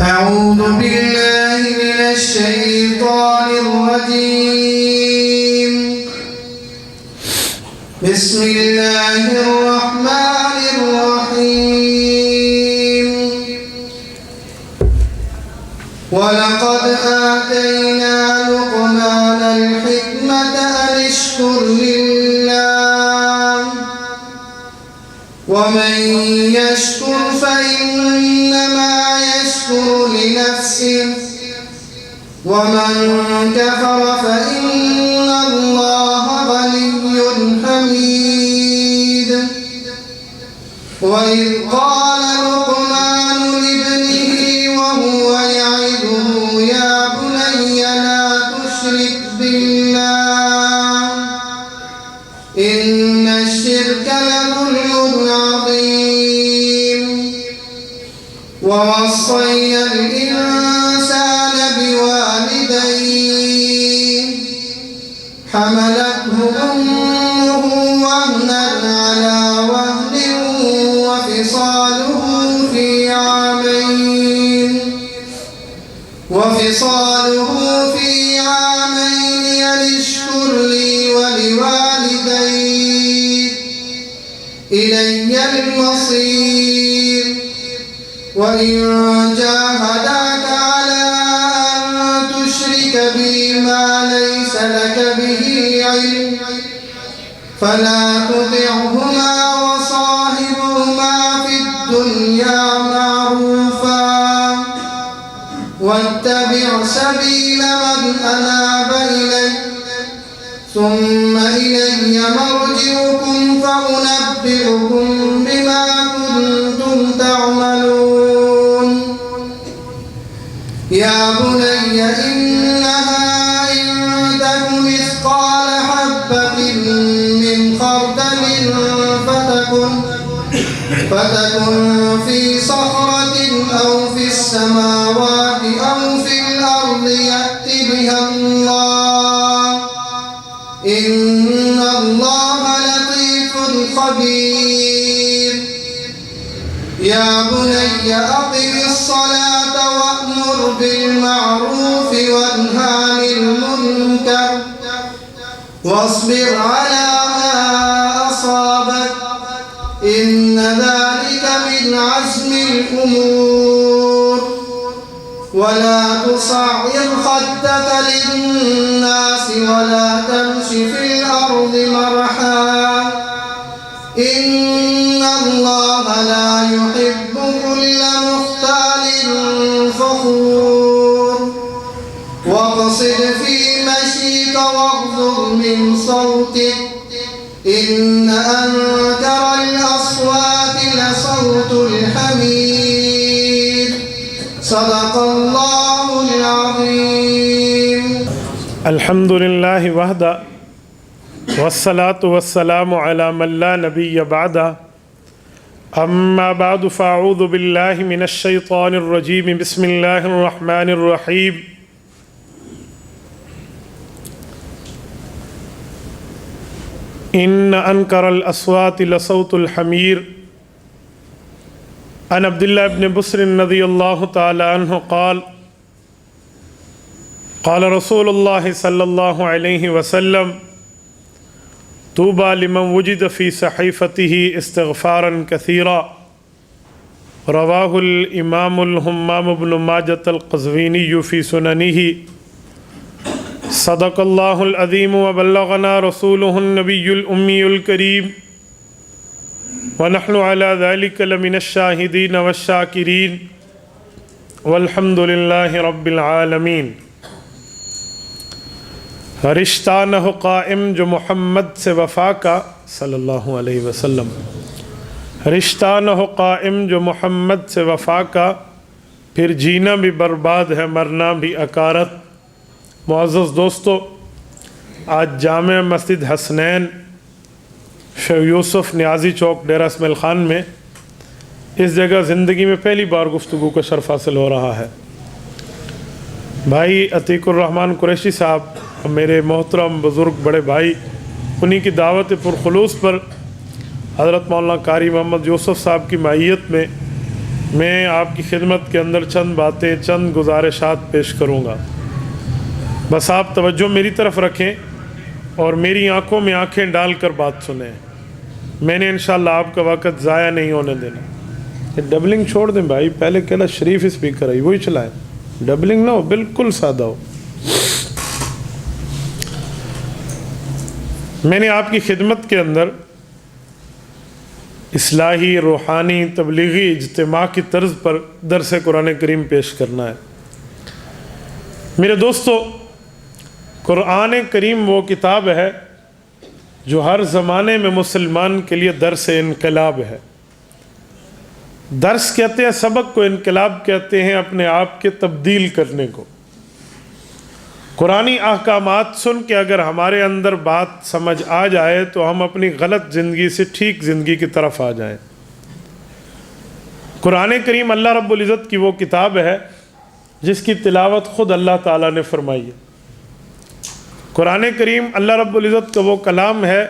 أعوذ بالله من الشيطان الرجيم. بسم الله الرحمن الرحيم. ولقد آتينا لقمان الحكمة أن اشكر لله ومن يشكر فإنما يشكر لنفسه ومن كفر فإن الله غني حميد. وإذ قال لقمان لابنه وهو يعظه يا بني لا تشرك بالله إن الشرك لظلم عظيم. ووصينا الإنسان بوالديه حملته أمه وهنا على وهن وفصاله في عامين أن اشكر لي ولوالديك إلي المصير. وإن جاهداك على أن تشرك بي ما ليس لك به علم فلا تطعهما وصاحبهما في الدنيا معروفا واتبع سبيل من أناب إلي ثم إلي مرجعكم فأنبئكم بما كنتم تعملون. يا بني إنها إن تك مثقال حبة من خردل فتكن في صخرة أو في السماوات أو في الأرض يأت بها الله إن الله لطيف خبير. يا بني أقم الصلاة وأمر بالمعروف وانه عن المنكر واصبر على ما أصابك إن ذلك من عزم الأمور. ولا تصعر خدك للناس ولا تمش في الأرض مرحا إن الله لا يحب كل مختال فخور. واقصد في مشيك واغضض من صوتك إن أنكر الأصوات لصوت الحمير. صدق الله العظيم. الحمد لله وحده والصلاة والسلام على من لا نبي بعده أما بعد فأعوذ بالله من الشيطان الرجيم بسم الله الرحمن الرحيم. إن أنكر الأصوات لصوت الحمير. عن عبد الله بن بصر رضي الله تعالى عنه قال قال رسول الله صلى الله عليه وسلم طوبى لمن وجد في صحيفته استغفارا كثيرا. رواه الإمام الهمام بن ماجة القزويني في سننه. صدق الله العظيم وبلغنا رسوله النبي الأمي الكريم ونحن على ذلك لمن الشاهدين والشاكرين والحمد لله رب العالمین. رشتہ نہ ہو قائم جو محمد سے وفا کا صلی اللہ علیہ وسلم. رشتہ نہ ہو قائم جو محمد سے وفا کا پھر جینا بھی برباد ہے مرنا بھی اکارت. معزز دوستو، آج جامع مسجد حسنین شیخ یوسف نیازی چوک ڈیرہ اسماعیل خان میں اس جگہ زندگی میں پہلی بار گفتگو کا شرف حاصل ہو رہا ہے. بھائی عتیق الرحمن قریشی صاحب میرے محترم بزرگ بڑے بھائی، انہی کی دعوت پرخلوص پر حضرت مولانا قاری محمد یوسف صاحب کی معیت میں میں آپ کی خدمت کے اندر چند باتیں، چند گزارشات پیش کروں گا. بس آپ توجہ میری طرف رکھیں اور میری آنکھوں میں آنکھیں ڈال کر بات سنیں. میں نے انشاءاللہ آپ کا وقت ضائع نہیں ہونے دینا. یہ ڈبلنگ چھوڑ دیں بھائی، پہلے کہلا شریف اسپیکر ہے وہی چلائیں، ڈبلنگ نہ ہو، بالکل سادہ ہو. میں نے آپ کی خدمت کے اندر اصلاحی، روحانی، تبلیغی اجتماع کی طرز پر درس قرآن کریم پیش کرنا ہے. میرے دوستو، قرآن کریم وہ کتاب ہے جو ہر زمانے میں مسلمان کے لیے درس انقلاب ہے. درس کہتے ہیں سبق کو، انقلاب کہتے ہیں اپنے آپ کے تبدیل کرنے کو. قرآنی احکامات سن کے اگر ہمارے اندر بات سمجھ آ جائے تو ہم اپنی غلط زندگی سے ٹھیک زندگی کی طرف آ جائیں. قرآن کریم اللہ رب العزت کی وہ کتاب ہے جس کی تلاوت خود اللہ تعالیٰ نے فرمائی ہے. قرآن کریم اللہ رب العزت کا وہ کلام ہے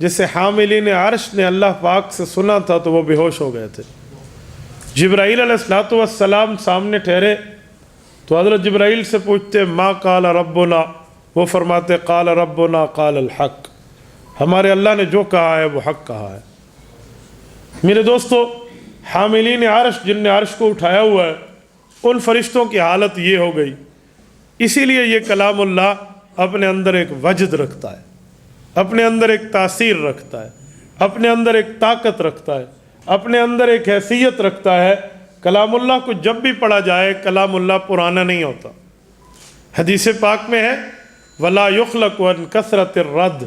جسے حاملین عرش نے اللہ پاک سے سنا تھا تو وہ بے ہوش ہو گئے تھے. جبرائیل علیہ السلام سامنے ٹھہرے تو حضرت جبرائیل سے پوچھتے ما قال ربنا، وہ فرماتے قال ربنا قال الحق، ہمارے اللہ نے جو کہا ہے وہ حق کہا ہے. میرے دوستو، حاملین عرش جن نے عرش کو اٹھایا ہوا ہے ان فرشتوں کی حالت یہ ہو گئی. اسی لیے یہ کلام اللہ اپنے اندر ایک وجد رکھتا ہے، اپنے اندر ایک تاثیر رکھتا ہے، اپنے اندر ایک طاقت رکھتا ہے، اپنے اندر ایک حیثیت رکھتا ہے. کلام اللہ کو جب بھی پڑھا جائے کلام اللہ پرانا نہیں ہوتا. حدیث پاک میں ہے وَلَا يُخْلَقُ عَنْ كَثْرَةِ الرَّدِّ،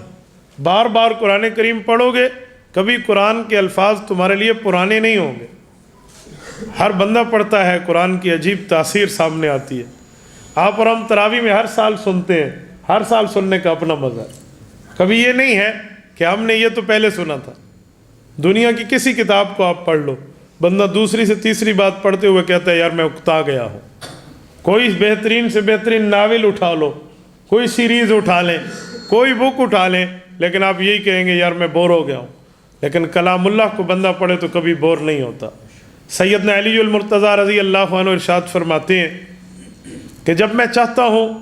بار بار قرآن کریم پڑھو گے کبھی قرآن کے الفاظ تمہارے لیے پرانے نہیں ہوں گے. ہر بندہ پڑھتا ہے قرآن کی عجیب تاثیر سامنے آتی ہے. آپ اور ہم تراویح میں ہر سال سنتے ہیں، ہر سال سننے کا اپنا مزہ ہے. کبھی یہ نہیں ہے کہ ہم نے یہ تو پہلے سنا تھا. دنیا کی کسی کتاب کو آپ پڑھ لو، بندہ دوسری سے تیسری بات پڑھتے ہوئے کہتا ہے یار میں اکتا گیا ہوں. کوئی بہترین سے بہترین ناول اٹھا لو، کوئی سیریز اٹھا لیں، کوئی بک اٹھا لیں، لیکن آپ یہی کہیں گے یار میں بور ہو گیا ہوں. لیکن کلام اللہ کو بندہ پڑھے تو کبھی بور نہیں ہوتا. سیدنا علی المرتضیٰ رضی اللہ عنہ ارشاد فرماتے ہیں کہ جب میں چاہتا ہوں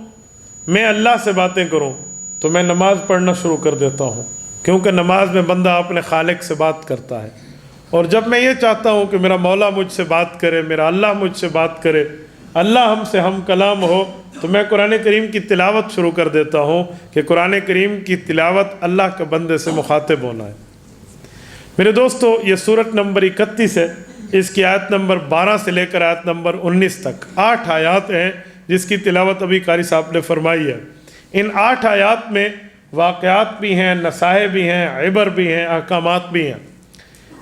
میں اللہ سے باتیں کروں تو میں نماز پڑھنا شروع کر دیتا ہوں، کیونکہ نماز میں بندہ اپنے خالق سے بات کرتا ہے. اور جب میں یہ چاہتا ہوں کہ میرا مولا مجھ سے بات کرے، میرا اللہ مجھ سے بات کرے، اللہ ہم سے ہم کلام ہو، تو میں قرآن کریم کی تلاوت شروع کر دیتا ہوں کہ قرآن کریم کی تلاوت اللہ کے بندے سے مخاطب ہونا ہے. میرے دوستو، یہ سورت نمبر 31 ہے. اس کی آیت نمبر 12 سے لے کر آیت نمبر 19 تک 8 آیات ہیں جس کی تلاوت ابھی قاری صاحب نے فرمائی ہے. ان 8 آیات میں واقعات بھی ہیں، نصائح بھی ہیں، عبر بھی ہیں، احکامات بھی ہیں.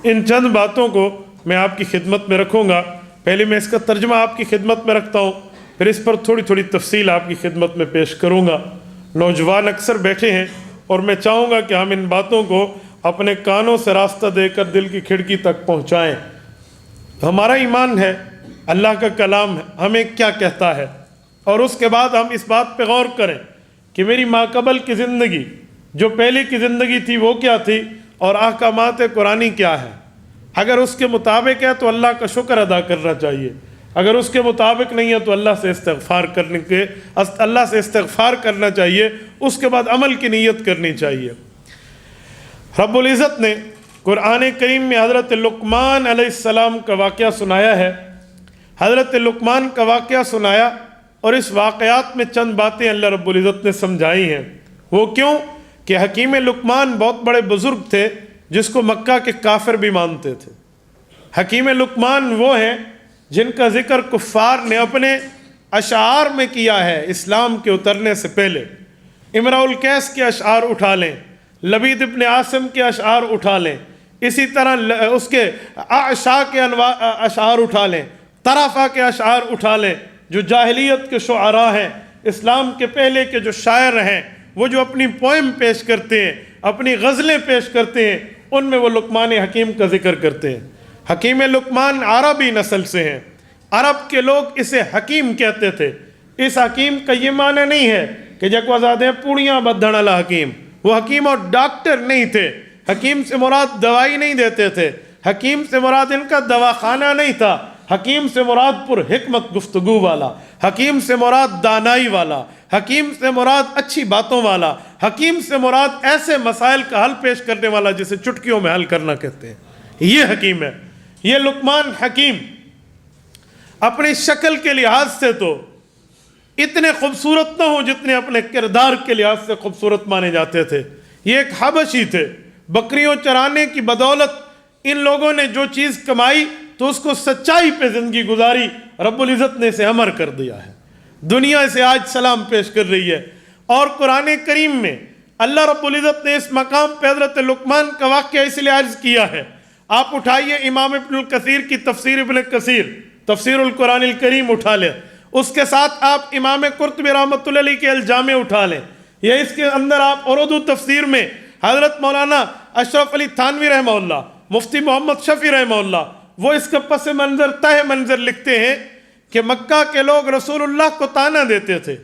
ان چند باتوں کو میں آپ کی خدمت میں رکھوں گا. پہلے میں اس کا ترجمہ آپ کی خدمت میں رکھتا ہوں، پھر اس پر تھوڑی تھوڑی تفصیل آپ کی خدمت میں پیش کروں گا. نوجوان اکثر بیٹھے ہیں اور میں چاہوں گا کہ ہم ان باتوں کو اپنے کانوں سے راستہ دے کر دل کی کھڑکی تک پہنچائیں. ہمارا ایمان ہے، اللہ کا کلام ہے، ہمیں کیا کہتا ہے، اور اس کے بعد ہم اس بات پہ غور کریں کہ میری ماقبل کی زندگی، جو پہلے کی زندگی تھی وہ کیا تھی، اور احکامات قرآنی کیا ہے. اگر اس کے مطابق ہے تو اللہ کا شکر ادا کرنا چاہیے، اگر اس کے مطابق نہیں ہے تو اللہ سے استغفار کرنا چاہیے. اس کے بعد عمل کی نیت کرنی چاہیے. رب العزت نے قرآن کریم میں حضرت لقمان علیہ السلام کا واقعہ سنایا ہے. حضرت لقمان کا واقعہ سنایا اور اس واقعات میں چند باتیں اللہ رب العزت نے سمجھائی ہیں. وہ کیوں کہ حکیم لقمان بہت بڑے بزرگ تھے جس کو مکہ کے کافر بھی مانتے تھے. حکیم لقمان وہ ہیں جن کا ذکر کفار نے اپنے اشعار میں کیا ہے اسلام کے اترنے سے پہلے. امراء القیس کے اشعار اٹھا لیں، لبید ابن عاصم کے اشعار اٹھا لیں، اسی طرح اس کے اعشا کے اشعار اٹھا لیں، طرفہ کے اشعار اٹھا لیں. جو جاہلیت کے شعراء ہیں، اسلام کے پہلے کے جو شاعر ہیں، وہ جو اپنی پوئم پیش کرتے ہیں، اپنی غزلیں پیش کرتے ہیں، ان میں وہ لقمان حکیم کا ذکر کرتے ہیں. حکیم لقمان عربی نسل سے ہیں. عرب کے لوگ اسے حکیم کہتے تھے. اس حکیم کا یہ معنی نہیں ہے کہ جکوازادیں پوڑیاں بدھن والا حکیم. وہ حکیم اور ڈاکٹر نہیں تھے. حکیم سے مراد دوائی نہیں دیتے تھے. حکیم سے مراد ان کا دواخانہ نہیں تھا. حکیم سے مراد پر حکمت گفتگو والا، حکیم سے مراد دانائی والا، حکیم سے مراد اچھی باتوں والا، حکیم سے مراد ایسے مسائل کا حل پیش کرنے والا جسے چٹکیوں میں حل کرنا کہتے ہیں، یہ حکیم ہے۔ یہ لقمان حکیم اپنی شکل کے لحاظ سے تو اتنے خوبصورت نہ ہوں جتنے اپنے کردار کے لحاظ سے خوبصورت مانے جاتے تھے۔ یہ ایک حبشی تھے، بکریوں چرانے کی بدولت ان لوگوں نے جو چیز کمائی تو اس کو سچائی پہ زندگی گزاری، رب العزت نے اسے امر کر دیا ہے، دنیا اسے آج سلام پیش کر رہی ہے۔ اور قرآن کریم میں اللہ رب العزت نے اس مقام پہ حضرت لقمان کا واقعہ اس لیے عرض کیا ہے۔ آپ اٹھائیے امام ابن الکثیر کی تفسیر ابن کثیر، تفسیر القرآن الکریم اٹھا لیں، اس کے ساتھ آپ امام قرطبی رحمۃ اللہ علیہ کے الجامع اٹھا لیں، یا اس کے اندر آپ اردو تفسیر میں حضرت مولانا اشرف علی تھانوی رحمہ اللہ، مفتی محمد شفیع رحمہ اللہ، وہ اس کا پس منظر تہ منظر لکھتے ہیں کہ مکہ کے لوگ رسول اللہ کو طعنہ دیتے تھے،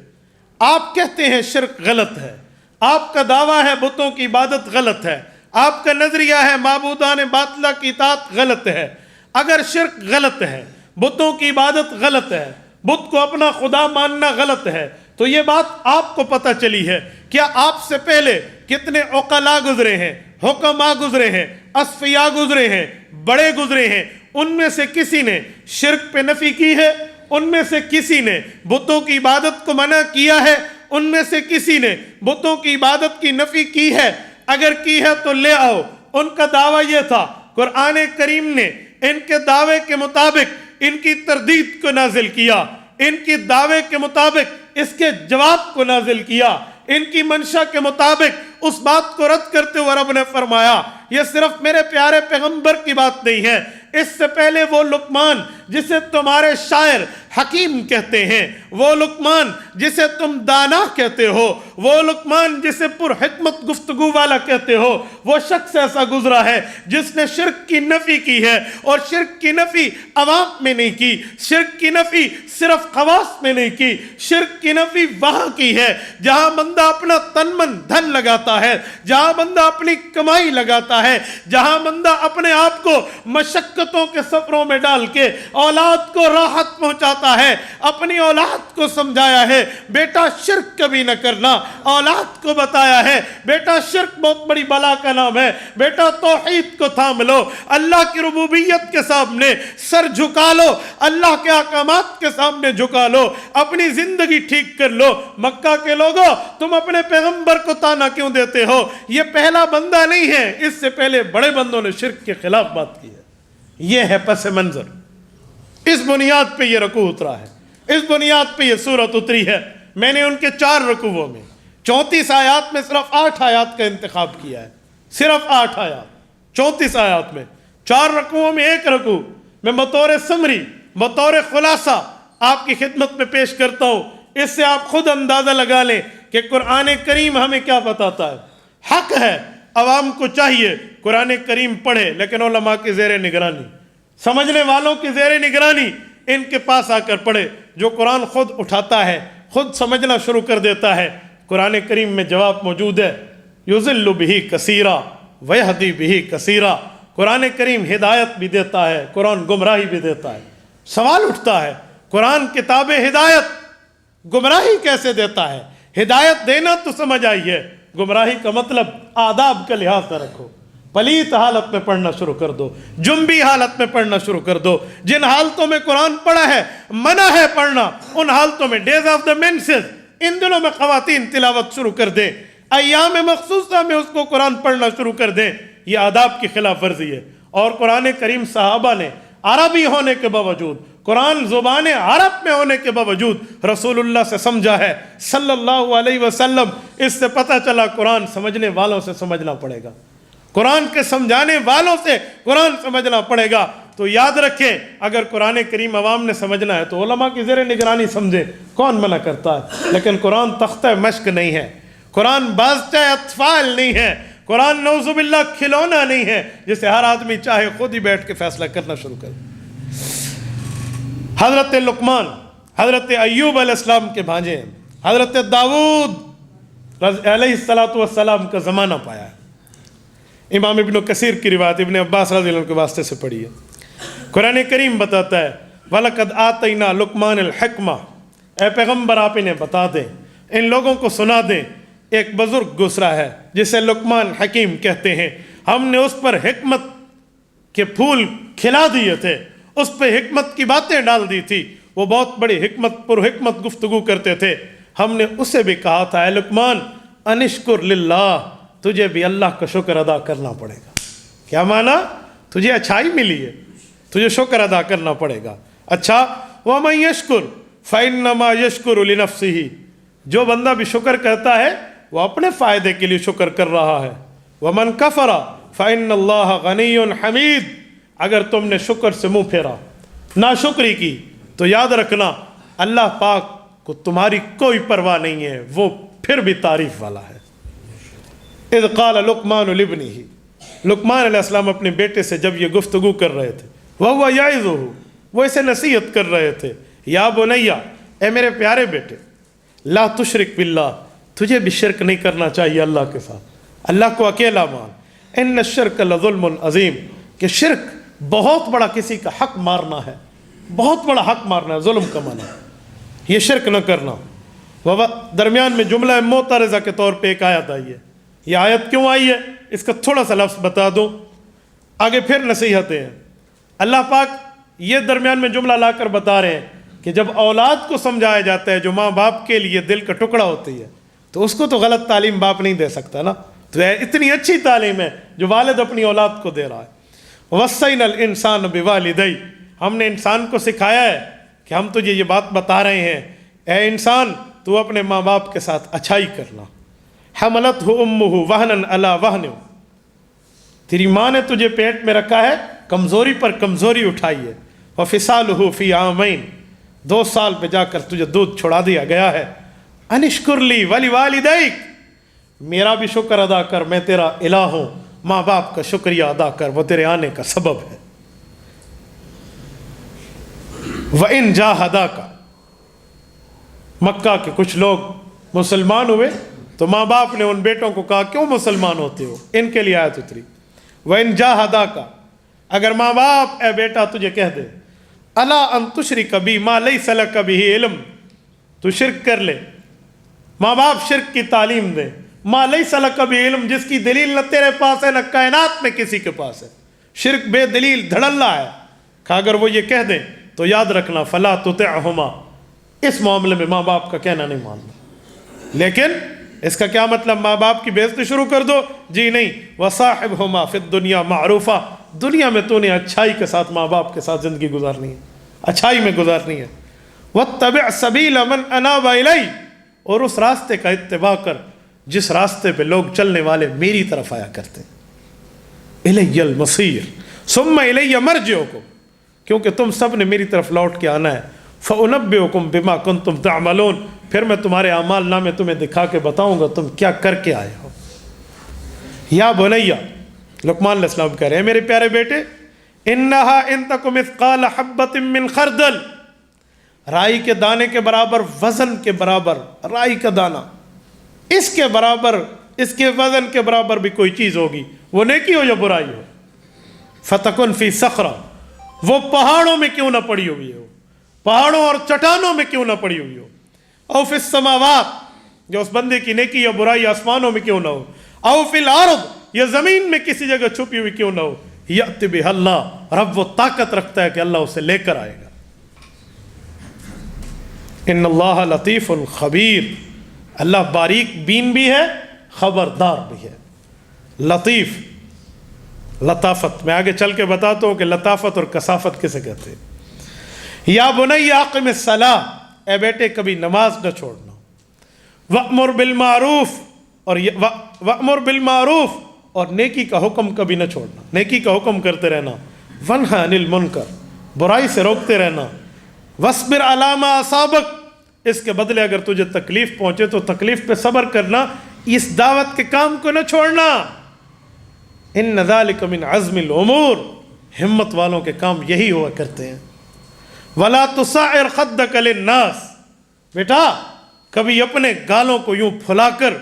آپ کہتے ہیں شرک غلط ہے، آپ کا دعویٰ ہے بتوں کی عبادت غلط ہے، آپ کا نظریہ ہے معبودان باطلہ کی اطاعت غلط ہے۔ اگر شرک غلط ہے، بتوں کی عبادت غلط ہے، بت کو اپنا خدا ماننا غلط ہے، تو یہ بات آپ کو پتہ چلی ہے۔ کیا آپ سے پہلے کتنے عقلاء گزرے ہیں، حکماء گزرے ہیں، اصفیاء گزرے ہیں، بڑے گزرے ہیں، ان میں سے کسی نے شرک پہ نفی کی ہے؟ ان میں سے کسی نے بتوں کی عبادت کو منع کیا ہے؟ ان میں سے کسی نے بتوں کی عبادت کی نفی کی ہے؟ اگر کی ہے تو لے آؤ۔ ان کا دعویٰ یہ تھا، قرآن کریم نے ان کے دعوے کے مطابق ان کی تردید کو نازل کیا، ان کی دعوے کے مطابق اس کے جواب کو نازل کیا، ان کی منشا کے مطابق اس بات کو رد کرتے ہوئے رب نے فرمایا یہ صرف میرے پیارے پیغمبر کی بات نہیں ہے، اس سے پہلے وہ لقمان جسے تمہارے شاعر حکیم کہتے ہیں، وہ لقمان جسے تم دانا کہتے ہو، وہ لقمان جسے پر حکمت گفتگو والا کہتے ہو، وہ شخص ایسا گزرا ہے جس نے شرک کی نفی کی ہے، اور شرک کی نفی عوام میں نہیں کی، شرک کی نفی صرف خواص میں نہیں کی، شرک کی نفی وہاں کی ہے جہاں بندہ اپنا تن من دھن لگاتا ہے، جہاں بندہ اپنی کمائی لگاتا ہے، جہاں بندہ اپنے آپ کو مشقتوں کے سفروں میں ڈال کے اولاد کو راحت پہنچاتا ہے، اپنی اولاد کو سمجھایا ہے بیٹا شرک کبھی نہ کرنا، اولاد کو بتایا ہے بیٹا شرک بہت بڑی بلا کا نام ہے، بیٹا توحید کو تھام لو، اللہ کی ربوبیت کے سامنے سر جھکا لو، اللہ کے احکامات کے سامنے جھکا لو، اپنی زندگی ٹھیک کر لو۔ مکہ کے لوگوں تم اپنے پیغمبر کو طعنہ کیوں دیتے ہو؟ یہ پہلا بندہ نہیں ہے، اس سے پہلے بڑے بندوں نے شرک کے خلاف بات کی ہے۔ یہ ہے پس منظر، اس بنیاد پہ یہ رکوع اترا ہے، اس بنیاد پہ یہ سورت اتری ہے۔ میں نے ان کے 4 رکوعوں میں 34 آیات میں صرف 8 آیات کا انتخاب کیا ہے، صرف 8 آیات 34 آیات میں، 4 رکوعوں میں 1 رکوع میں بطور سمری، بطور خلاصہ آپ کی خدمت میں پیش کرتا ہوں۔ اس سے آپ خود اندازہ لگا لیں کہ قرآن کریم ہمیں کیا بتاتا ہے۔ حق ہے، عوام کو چاہیے قرآن کریم پڑھے، لیکن علماء کی زیر نگرانی، سمجھنے والوں کی زیر نگرانی ان کے پاس آ کر پڑھے۔ جو قرآن خود اٹھاتا ہے، خود سمجھنا شروع کر دیتا ہے۔ قرآن کریم میں جواب موجود ہے، یضل بہ کثیرا ویہدی بہ کثیرا۔ قرآن کریم ہدایت بھی دیتا ہے، قرآن گمراہی بھی دیتا ہے۔ سوال اٹھتا ہے، قرآن کتاب ہدایت گمراہی کیسے دیتا ہے؟ ہدایت دینا تو سمجھ آئی ہے، گمراہی کا مطلب آداب کا لحاظ نہ رکھو، پلیت حالت میں پڑھنا شروع کر دو، جنبی حالت میں پڑھنا شروع کر دو۔ جن حالتوں میں قرآن پڑھا ہے، منع ہے پڑھنا، ان حالتوں میں ڈیز آف دا مینسز، ان دنوں میں خواتین تلاوت شروع کر دیں، ایام مخصوصہ میں اس کو قرآن پڑھنا شروع کر دیں۔ یہ آداب کی خلاف ورزی ہے۔ اور قرآن کریم صحابہ نے عربی ہونے کے باوجود، قرآن زبان عرب میں ہونے کے باوجود رسول اللہ سے سمجھا ہے صلی اللہ علیہ وسلم۔ اس سے پتہ چلا قرآن سمجھنے والوں سے سمجھنا پڑے گا، قرآن کے سمجھانے والوں سے قرآن سمجھنا پڑے گا۔ تو یاد رکھیں، اگر قرآن کریم عوام نے سمجھنا ہے تو علماء کی زیر نگرانی سمجھے، کون منع کرتا ہے؟ لیکن قرآن تختہ مشق نہیں ہے، قرآن بازتہ اطفال نہیں ہے، قرآن نعوذ باللہ کھلونا نہیں ہے جسے ہر آدمی چاہے خود ہی بیٹھ کے فیصلہ کرنا شروع کر۔ حضرت لقمان حضرت ایوب علیہ السلام کے بھانجے ہیں، حضرت داؤد علیہ السلام کا زمانہ پایا ہے۔ امام ابن کثیر کی روایت ابن عباس رضی اللہ عنہ کے واسطے سے پڑھی ہے۔ قرآن کریم بتاتا ہے وَلَقَدْ آتَيْنَا لُقْمَانَ الْحِکْمَةَ، اے پیغمبر آپ انہیں بتا دیں، ان لوگوں کو سنا دیں، ایک بزرگ گزرا ہے جسے لقمان حکیم کہتے ہیں، ہم نے اس پر حکمت کے پھول کھلا دیے تھے، اس پہ حکمت کی باتیں ڈال دی تھی، وہ بہت بڑی پر حکمت گفتگو کرتے تھے، ہم نے اسے بھی کہا تھا اے لقمان انشکر للہ، تجھے بھی اللہ کا شکر ادا کرنا پڑے گا۔ کیا معنی؟ تجھے اچھائی ملی ہے، تجھے شکر ادا کرنا پڑے گا۔ اچھا، وَمَن يَشْكُرْ فَإِنَّمَا يَشْكُرُ لِنَفْسِهِ، جو بندہ بھی شکر کرتا ہے وہ اپنے فائدے کے لیے شکر کر رہا ہے۔ وَمَن كَفَرَ فَإِنَّ اللَّهَ غَنِيٌّ حَمِيدٌ، اگر تم نے شکر سے منہ پھیرا، ناشکری کی، تو یاد رکھنا اللہ پاک کو تمہاری کوئی پرواہ نہیں ہے، وہ پھر بھی تعریف والا ہے۔ اذ قال لقمان لابنہ، لقمان علیہ السلام اپنے بیٹے سے جب یہ گفتگو کر رہے تھے، وَهُوَ يَعِظُهُ، وہ اسے نصیحت کر رہے تھے، یا بنیا، اے میرے پیارے بیٹے، لا تشرک باللہ، تجھے بھی شرک نہیں کرنا چاہیے اللہ کے ساتھ، اللہ کو اکیلا مان، ان الشرک لظلم عظیم، کہ شرک بہت بڑا کسی کا حق مارنا ہے، بہت بڑا حق مارنا ہے، ظلم کا معنی ہے، یہ شرک نہ کرنا۔ درمیان میں جملہ معترضہ کے طور پہ ایک آیت آئی ہے، یہ آیت کیوں آئی ہے اس کا تھوڑا سا لفظ بتا دوں، آگے پھر نصیحتیں ہیں۔ اللہ پاک یہ درمیان میں جملہ لا کر بتا رہے ہیں کہ جب اولاد کو سمجھایا جاتا ہے جو ماں باپ کے لیے دل کا ٹکڑا ہوتی ہے، تو اس کو تو غلط تعلیم باپ نہیں دے سکتا نا، تو اتنی اچھی تعلیم ہے جو والد اپنی اولاد کو دے رہا ہے۔ وَوَصَّيْنَا الْإِنسَانَ بِوَالِدَيْهِ، ہم نے انسان کو سکھایا ہے کہ ہم تجھے یہ بات بتا رہے ہیں، اے انسان تو اپنے ماں باپ کے ساتھ اچھائی کرنا۔ حَمَلَتْهُ أُمُّهُ وَهْنًا عَلَى وَهْنٍ، تیری ماں نے تجھے پیٹ میں رکھا ہے، کمزوری پر کمزوری اٹھائی ہے۔ وَفِصَالُهُ فِي عَامَيْنِ، 2 سال پہ جا کر تجھے دودھ چھڑا دیا گیا ہے۔ انشکر لی وَلِوَالِدَيْكَ، میرا بھی شکر ادا کر، میں تیرا الہ ہوں، ماں باپ کا شکریہ ادا کر، وہ تیرے آنے کا سبب ہے۔ وَإِن جَاهَدَاكَ، مکہ کے کچھ لوگ مسلمان ہوئے تو ماں باپ نے ان بیٹوں کو کہا کیوں مسلمان ہوتے ہو، ان کے لیے آیت اتری۔ وَإِن جَاهَدَاكَ، اگر ماں باپ اے بیٹا تجھے کہہ دے الا ان تشرک بی ما لیس لک بہ علم، تو شرک کر لے، ماں باپ شرک کی تعلیم دے، ما لیس لک بہ علم، جس کی دلیل نہ تیرے پاس ہے نہ کائنات میں کسی کے پاس ہے، شرک بے دلیل دھڑلہ ہے، کہ اگر وہ یہ کہہ دیں تو یاد رکھنا فلا تطعہما، اس معاملے میں ماں باپ کا کہنا نہیں ماننا۔ لیکن اس کا کیا مطلب ماں باپ کی بےعزتی شروع کر دو؟ جی نہیں، وصاحبہما فی الدنیا معروفہ، دنیا میں تو نے اچھائی کے ساتھ ماں باپ کے ساتھ زندگی گزارنی ہے، اچھائی میں گزارنی ہے۔ واتبع سبیل من اناب الی، اور اس راستے کا اتباع کر جس راستے پہ لوگ چلنے والے میری طرف آیا کرتے ہیں۔ الی المصیر ثم الی مرجعکم، کیونکہ تم سب نے میری طرف لوٹ کے آنا ہے۔ فانبئکم بما کنتم تعملون، پھر میں تمہارے اعمال نامے تمہیں دکھا کے بتاؤں گا تم کیا کر کے آئے ہو۔ یا بنیا، لقمان علیہ السلام کہہ رہے ہیں میرے پیارے بیٹے، انہا ان تک مثقال حبۃ من خردل، رائی کے دانے کے برابر، وزن کے برابر، رائی کا دانہ اس کے برابر، اس کے وزن کے برابر بھی کوئی چیز ہوگی، وہ نیکی ہو یا برائی ہو، فتکن فی صخرہ، وہ پہاڑوں میں کیوں نہ پڑی ہوئی ہو، پہاڑوں اور چٹانوں میں کیوں نہ پڑی ہوئی ہو، او فی السماوات، جو اس بندے کی نیکی یا برائی آسمانوں میں کیوں نہ ہو، او فی الارض، یا زمین میں کسی جگہ چھپی ہوئی کیوں نہ ہو، یأتی بہ اللہ، رب وہ طاقت رکھتا ہے کہ اللہ اسے لے کر آئے گا۔ ان اللہ لطیف خبیر، اللہ باریک بین بھی ہے، خبردار بھی ہے۔ لطیف، لطافت، میں آگے چل کے بتاتا ہوں کہ لطافت اور کثافت کسے کہتے ہیں۔ یا بنی اقم الصلاۃ، اے بیٹے کبھی نماز نہ چھوڑنا، وأمر بالمعروف، اور وأمر بالمعروف، اور نیکی کا حکم کبھی نہ چھوڑنا، نیکی کا حکم کرتے رہنا، ونہی عن المنکر، برائی سے روکتے رہنا، واصبر علی ما اصابک، اس کے بدلے اگر تجھے تکلیف پہنچے تو تکلیف پہ صبر کرنا، اس دعوت کے کام کو نہ چھوڑنا، ان ذلک من عزم الامور، ہمت والوں کے کام یہی ہوا کرتے ہیں۔ ولا تصعر خدک للناس، بیٹا کبھی اپنے گالوں کو یوں پھلا کر،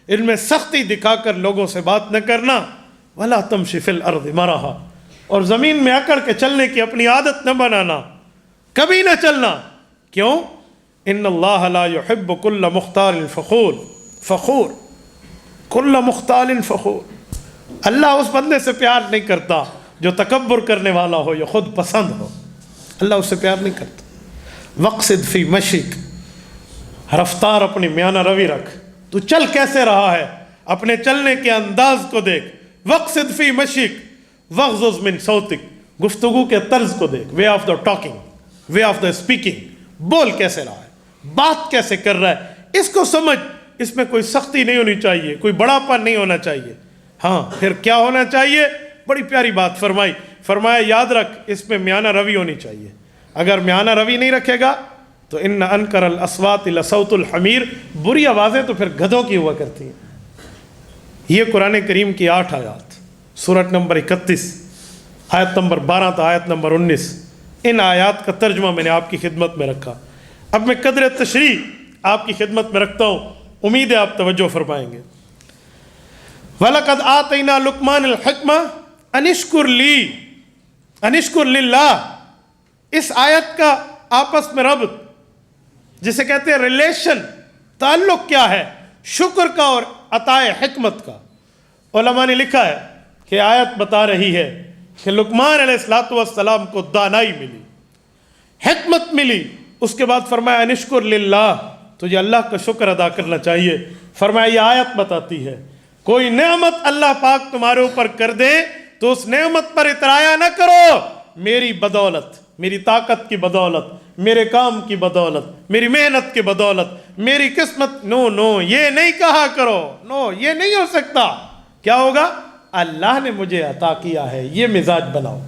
ان میں سختی دکھا کر لوگوں سے بات نہ کرنا، ولا تمشی فی الارض مرحا، اور زمین میں اکڑ کے چلنے کی اپنی عادت نہ بنانا، کبھی نہ چلنا. کیوں؟ ان اللہ لا يحب كل مختال فخور کل مختال فخور. اللہ اس بندے سے پیار نہیں کرتا جو تکبر کرنے والا ہو یا خود پسند ہو. اللہ اس سے پیار نہیں کرتا. وقصد فی مشیک، رفتار اپنی میانہ روی رکھ. تو چل کیسے رہا ہے، اپنے چلنے کے انداز کو دیکھ. وقصد فی مشیک وغضض من صوتک، گفتگو کے طرز کو دیکھ. Way of the talking, way of the speaking. بول کیسے رہا ہے، بات کیسے کر رہا ہے، اس کو سمجھ. اس میں کوئی سختی نہیں ہونی چاہیے، کوئی بڑاپن نہیں ہونا چاہیے. ہاں پھر کیا ہونا چاہیے؟ بڑی پیاری بات فرمائی. فرمایا یاد رکھ اس میں میانہ روی ہونی چاہیے. اگر میانہ روی نہیں رکھے گا تو ان انکر الاصوات لصوت الحمیر، بری آوازیں تو پھر گدھوں کی ہوا کرتی ہیں. یہ قرآن کریم کی 8 آیات، سورۃ نمبر 31 آیت نمبر 12 تا آیت نمبر 19. ان آیات کا ترجمہ میں نے آپ کی خدمت میں رکھا. اب میں قدر تشریح آپ کی خدمت میں رکھتا ہوں، امید ہے آپ توجہ فرمائیں گے. وَلَقَدْ آتَيْنَا لُقْمَانَ الْحِكْمَةَ أَنِ اشْكُرْ لِي أَنِ اشْكُرْ لِلَّهِ. اس آیت کا آپس میں ربط، جسے کہتے ہیں ریلیشن، تعلق کیا ہے شکر کا اور عطائے حکمت کا. علماء نے لکھا ہے کہ آیت بتا رہی ہے کہ لقمان علیہ السلام کو دانائی ملی، حکمت ملی. اس کے بعد فرمایا ان اشکر للہ، تجھے اللہ کا شکر ادا کرنا چاہیے. فرمایا یہ آیت بتاتی ہے کوئی نعمت اللہ پاک تمہارے اوپر کر دے تو اس نعمت پر اترایا نہ کرو. میری بدولت، میری طاقت کی بدولت، میرے کام کی بدولت، میری محنت کی بدولت، میری قسمت، نو یہ نہیں کہا کرو. نو یہ نہیں ہو سکتا. کیا ہوگا؟ اللہ نے مجھے عطا کیا ہے، یہ مزاج بناؤ.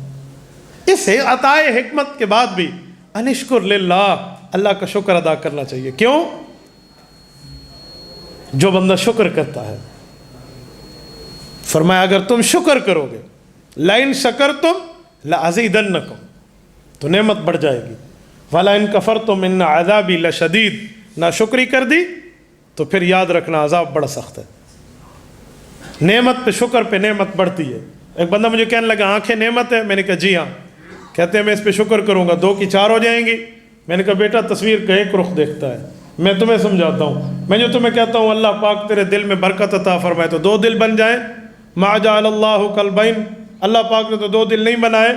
اس عطائے حکمت کے بعد بھی انشکر للہ، اللہ کا شکر ادا کرنا چاہیے. کیوں؟ جو بندہ شکر کرتا ہے، فرمایا اگر تم شکر کرو گے، لئن شکرتم لازیدنکم، تو نعمت بڑھ جائے گی. وَلَئِن كَفَرْتُمْ إِنَّ عَذَابِي لَشَدِيدٌ. نہ شکری کر دی تو پھر یاد رکھنا عذاب بڑا سخت ہے. نعمت پہ شکر پہ نعمت بڑھتی ہے. ایک بندہ مجھے کہنے لگا آنکھیں نعمت ہے. میں نے کہا جی ہاں. کہتے ہیں میں اس پہ شکر کروں گا 2 کی 4 ہو جائیں گی. میں نے کہا بیٹا تصویر کا ایک رخ دیکھتا ہے. میں تمہیں سمجھاتا ہوں. میں جو تمہیں کہتا ہوں اللہ پاک تیرے دل میں برکت عطا فرمائے تو 2 دل بن جائیں. ما جعل اللہ قلبین، اللہ پاک نے تو 2 دل نہیں بنائے.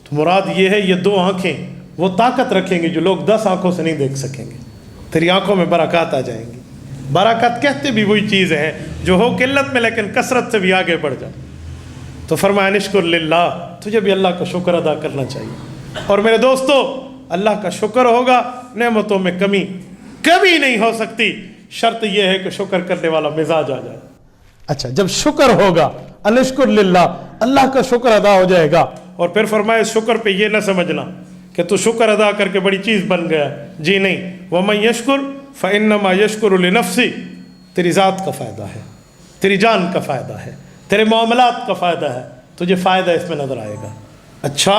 تو مراد یہ ہے یہ 2 آنکھیں وہ طاقت رکھیں گی جو لوگ 10 آنکھوں سے نہیں دیکھ سکیں گے. تیری آنکھوں میں برکات آ جائیں گی. برکت کہتے بھی وہی چیز ہے جو ہو قلت میں لیکن کثرت سے بھی آگے بڑھ جائے. تو فرمایا نشکر للہ، تجھے بھی اللہ کا شکر ادا کرنا چاہیے. اور میرے دوستو اللہ کا شکر ہوگا، نعمتوں میں کمی کبھی نہیں ہو سکتی. شرط یہ ہے کہ شکر کرنے والا مزاج آ جائے. اچھا جب شکر ہوگا انشکر للہ، اللہ کا شکر ادا ہو جائے گا. اور پھر فرمایا شکر پہ یہ نہ سمجھنا کہ تو شکر ادا کر کے بڑی چیز بن گیا. جی نہیں. وَمَن يَشْكُرْ فَإِنَّمَا يَشْكُرُ لِنَفْسِهِ. تیری ذات کا فائدہ ہے، تیری جان کا فائدہ ہے، تیرے معاملات کا فائدہ ہے. تجھے فائدہ اس میں نظر آئے گا. اچھا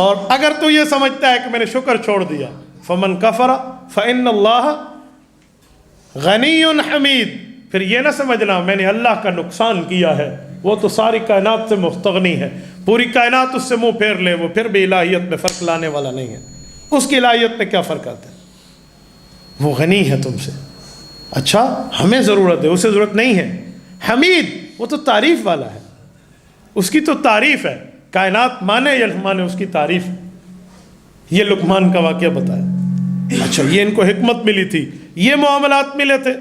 اور اگر تو یہ سمجھتا ہے کہ میں نے شکر چھوڑ دیا، فَمَن كَفَرَ فَإِنَّ اللَّهَ غَنِيٌّ حَمِيدٌ. پھر یہ نہ سمجھنا میں نے اللہ کا نقصان کیا ہے، وہ تو ساری کائنات سے مستغنی ہے، پوری کائنات اس سے منہ پھیر لے، وہ پھر بھی الہیت میں فرق لانے والا نہیں ہے. اس کی الہیت میں کیا فرق آتا ہے؟ وہ غنی ہے تم سے. اچھا ہمیں ضرورت ہے، اسے ضرورت نہیں ہے. حمید وہ تو تعریف والا ہے، اس کی تو تعریف ہے. کائنات مانے یا نہ مانے اس کی تعریف. یہ لقمان کا واقعہ بتایا. اچھا یہ ان کو حکمت ملی تھی، یہ معاملات ملے تھے.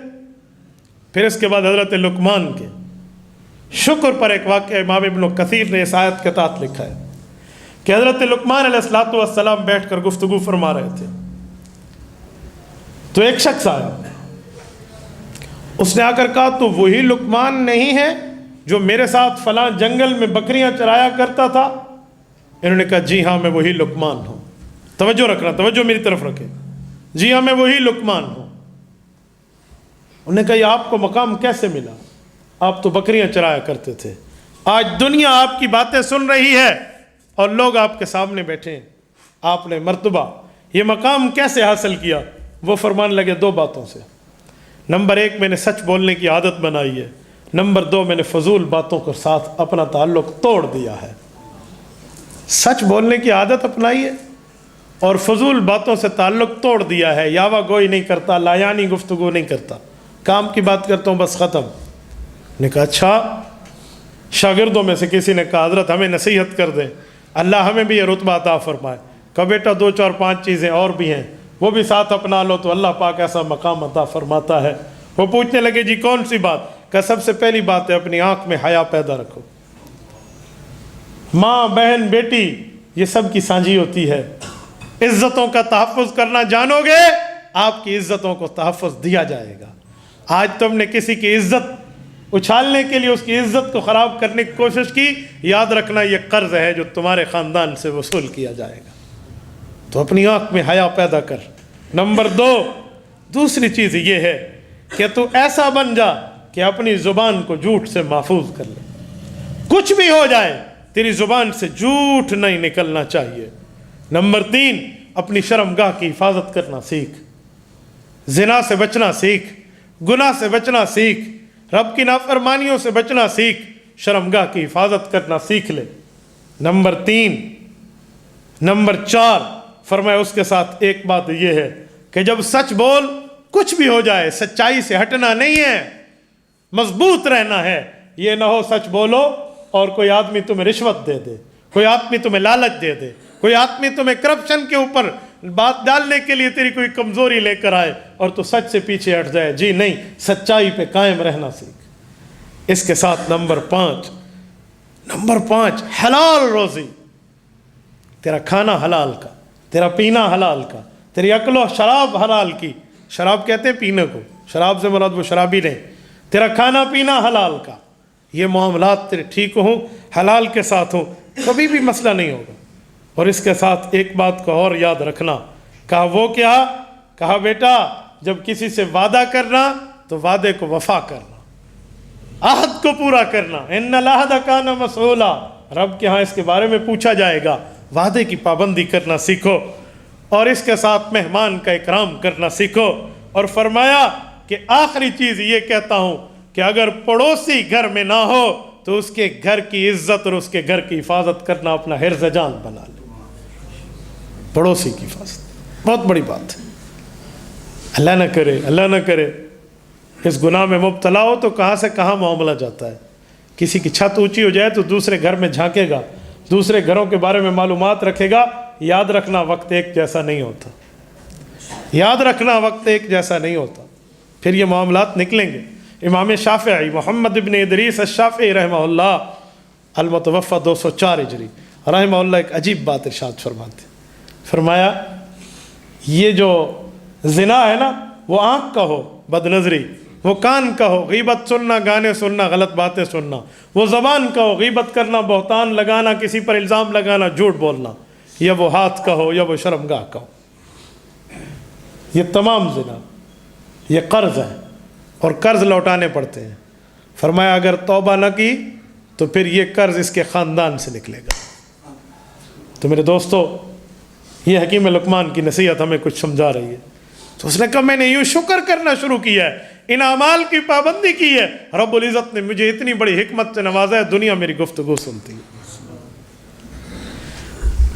پھر اس کے بعد حضرت لقمان کے شکر پر ایک واقعہ امام ابن کثیر نے اس آیت کے تحت لکھا ہے کہ حضرت لقمان علیہ السلام بیٹھ کر گفتگو فرما رہے تھے تو ایک شخص آیا. اس نے آ کر کہا تو وہی لقمان نہیں ہے جو میرے ساتھ فلاں جنگل میں بکریاں چرایا کرتا تھا؟ انہوں نے کہا جی ہاں میں وہی لقمان ہوں. توجہ رکھنا، توجہ میری طرف رکھے. جی ہاں میں وہی لقمان ہوں. انہوں نے کہا یہ آپ کو مقام کیسے ملا؟ آپ تو بکریاں چرایا کرتے تھے، آج دنیا آپ کی باتیں سن رہی ہے اور لوگ آپ کے سامنے بیٹھے ہیں، آپ نے مرتبہ یہ مقام کیسے حاصل کیا؟ وہ فرمان لگے 2 باتوں سے. نمبر 1 میں نے سچ بولنے کی عادت بنائی ہے. نمبر 2 میں نے فضول باتوں کے ساتھ اپنا تعلق توڑ دیا ہے. سچ بولنے کی عادت اپنائی ہے اور فضول باتوں سے تعلق توڑ دیا ہے. یاوہ گوئی نہیں کرتا, لایانی گفتگو نہیں کرتا, کام کی بات کرتا ہوں بس ختم. نے کہا اچھا. شاگردوں میں سے کسی نے کہا حضرت ہمیں نصیحت کر دیں, اللہ ہمیں بھی یہ رتبہ عطا فرمائے. کہا بیٹا 2 4 5 چیزیں اور بھی ہیں, وہ بھی ساتھ اپنا لو تو اللہ پاک ایسا مقام عطا فرماتا ہے. وہ پوچھنے لگے جی کون سی بات؟ کہ سب سے پہلی بات ہے اپنی آنکھ میں حیا پیدا رکھو. ماں بہن بیٹی یہ سب کی سانجھی ہوتی ہے. عزتوں کا تحفظ کرنا جانو گے آپ کی عزتوں کو تحفظ دیا جائے گا. آج تم نے کسی کی عزت اچھالنے کے لیے اس کی عزت کو خراب کرنے کی کوشش کی, یاد رکھنا یہ قرض ہے جو تمہارے خاندان سے وصول کیا جائے گا. تو اپنی آنکھ میں حیا پیدا کر. نمبر 2, دوسری چیز یہ ہے کہ تو ایسا بن جا کہ اپنی زبان کو جھوٹ سے محفوظ کر لے. کچھ بھی ہو جائے تیری زبان سے جھوٹ نہیں نکلنا چاہیے. نمبر 3, اپنی شرمگاہ کی حفاظت کرنا سیکھ. زنا سے بچنا سیکھ, گناہ سے بچنا سیکھ, رب کی نافرمانیوں سے بچنا سیکھ, شرمگاہ کی حفاظت کرنا سیکھ لے. نمبر 3. نمبر 4 فرمایا اس کے ساتھ ایک بات یہ ہے کہ جب سچ بول کچھ بھی ہو جائے سچائی سے ہٹنا نہیں ہے, مضبوط رہنا ہے. یہ نہ ہو سچ بولو اور کوئی آدمی تمہیں رشوت دے دے, کوئی آدمی تمہیں لالچ دے دے, کوئی آدمی تمہیں کرپشن کے اوپر بات ڈالنے کے لیے تیری کوئی کمزوری لے کر آئے اور تو سچ سے پیچھے ہٹ جائے. جی نہیں, سچائی پہ قائم رہنا سیکھ. اس کے ساتھ نمبر 5 حلال روزی. تیرا کھانا حلال کا, تیرا پینا حلال کا, تیری عقل و شراب حلال کی. شراب کہتے ہیں پینے کو, شراب سے مراد وہ شرابی نہیں. تیرا کھانا پینا حلال کا, یہ معاملات تیرے ٹھیک ہوں, حلال کے ساتھ ہوں, کبھی بھی مسئلہ نہیں ہوگا. اور اس کے ساتھ ایک بات کو اور یاد رکھنا. کہا وہ کیا؟ کہا بیٹا جب کسی سے وعدہ کرنا تو وعدے کو وفا کرنا, عہد کو پورا کرنا. ان العہد کان مسئولا, رب کے ہاں اس کے بارے میں پوچھا جائے گا. وعدے کی پابندی کرنا سیکھو اور اس کے ساتھ مہمان کا اکرام کرنا سیکھو. اور فرمایا کہ آخری چیز یہ کہتا ہوں کہ اگر پڑوسی گھر میں نہ ہو تو اس کے گھر کی عزت اور اس کے گھر کی حفاظت کرنا اپنا حرز جان بنا لے. پڑوسی کی حفاظت بہت بڑی بات ہے. اللہ نہ کرے اس گناہ میں مبتلا ہو تو کہاں سے کہاں معاملہ جاتا ہے. کسی کی چھت اونچی ہو جائے تو دوسرے گھر میں جھانکے گا, دوسرے گھروں کے بارے میں معلومات رکھے گا. یاد رکھنا وقت ایک جیسا نہیں ہوتا, یاد رکھنا وقت ایک جیسا نہیں ہوتا. پھر یہ معاملات نکلیں گے. امام شافعی محمد ابن ادریس الشافعی رحمہ اللہ المتوفی 204 ہجری رحمہ اللہ ایک عجیب بات ارشاد فرماتے. فرمایا یہ جو زنا ہے نا وہ آنکھ کا ہو بد نظری, وہ کان کا ہو غیبت سننا, گانے سننا, غلط باتیں سننا, وہ زبان کا ہو غیبت کرنا, بہتان لگانا, کسی پر الزام لگانا, جھوٹ بولنا, یا وہ ہاتھ کا ہو یا وہ شرمگاہ کا ہو. یہ تمام زنا یہ قرض ہے اور قرض لوٹانے پڑتے ہیں. فرمایا اگر توبہ نہ کی تو پھر یہ قرض اس کے خاندان سے نکلے گا. تو میرے دوستو یہ حکیم لقمان کی نصیحت ہمیں کچھ سمجھا رہی ہے. تو اس نے کہا میں نے یوں شکر کرنا شروع کیا ہے, ان اعمال کی پابندی کی ہے, رب العزت نے مجھے اتنی بڑی حکمت سے نوازا ہے, دنیا میری گفتگو سنتی ہے.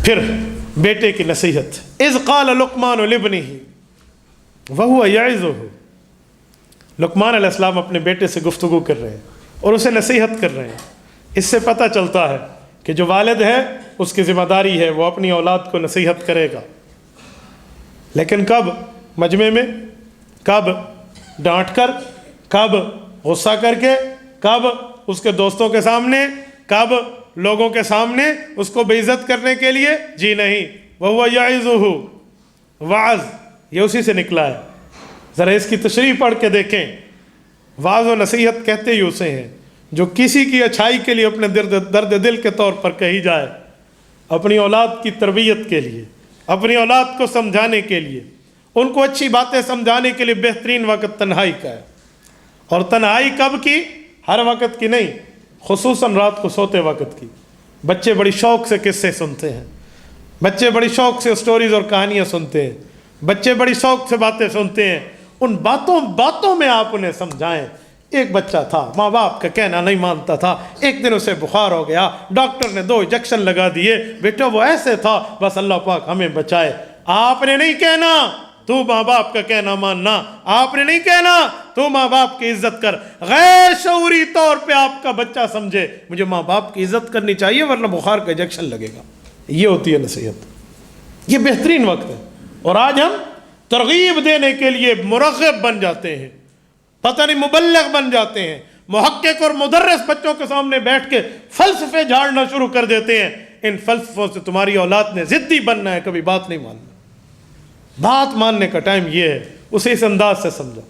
پھر بیٹے کی نصیحت. اذ قال لقمان لابنہ وہو یعظہ. لقمان علیہ السلام اپنے بیٹے سے گفتگو کر رہے ہیں اور اسے نصیحت کر رہے ہیں. اس سے پتہ چلتا ہے کہ جو والد ہے اس کی ذمہ داری ہے وہ اپنی اولاد کو نصیحت کرے گا, لیکن کب؟ مجمع میں, کب ڈانٹ کر, کب غصہ کر کے, کب اس کے دوستوں کے سامنے, کب لوگوں کے سامنے اس کو بے عزت کرنے کے لیے. جی نہیں, وہو یعظہ, وعظ یہ اسی سے نکلا ہے. ذرا اس کی تشریح پڑھ کے دیکھیں. وعظ و نصیحت کہتے ہی اسے ہیں جو کسی کی اچھائی کے لیے اپنے درد دل کے طور پر کہی جائے, اپنی اولاد کی تربیت کے لیے, اپنی اولاد کو سمجھانے کے لیے, ان کو اچھی باتیں سمجھانے کے لیے بہترین وقت تنہائی کا ہے. اور تنہائی کب کی؟ ہر وقت کی نہیں, خصوصاً رات کو سوتے وقت کی. بچے بڑی شوق سے قصے سنتے ہیں, بچے بڑی شوق سے سٹوریز اور کہانیاں سنتے ہیں, بچے بڑی شوق سے باتیں سنتے ہیں. ان باتوں میں آپ انہیں سمجھائیں ایک بچہ تھا، ماں باپ کا کہنا نہیں مانتا تھا، ایک دن اسے بخار ہو گیا، ڈاکٹر نے 2 انجیکشن لگا دیے، بیٹا وہ ایسے تھا، بس اللہ پاک ہمیں بچائے۔ آپ نے نہیں کہنا تو ماں باپ کا کہنا ماننا، آپ نے نہیں کہنا تو ماں باپ کی عزت کر۔ غیر شعوری طور پہ آپ کا بچہ سمجھے مجھے ماں باپ کی عزت کرنی چاہیے ورنہ بخار کا انجیکشن لگے گا۔ یہ ہوتی ہے نصیحت، یہ بہترین وقت ہے۔ اور آج ہم ترغیب دینے کے لیے مرغب بن جاتے ہیں، پتہ نہیں مبلغ بن جاتے ہیں، محقق اور مدرس بچوں کے سامنے بیٹھ کے فلسفے جھاڑنا شروع کر دیتے ہیں۔ ان فلسفوں سے تمہاری اولاد نے ضدی بننا ہے، کبھی بات نہیں ماننا۔ بات ماننے کا ٹائم یہ ہے، اسے اس انداز سے سمجھو۔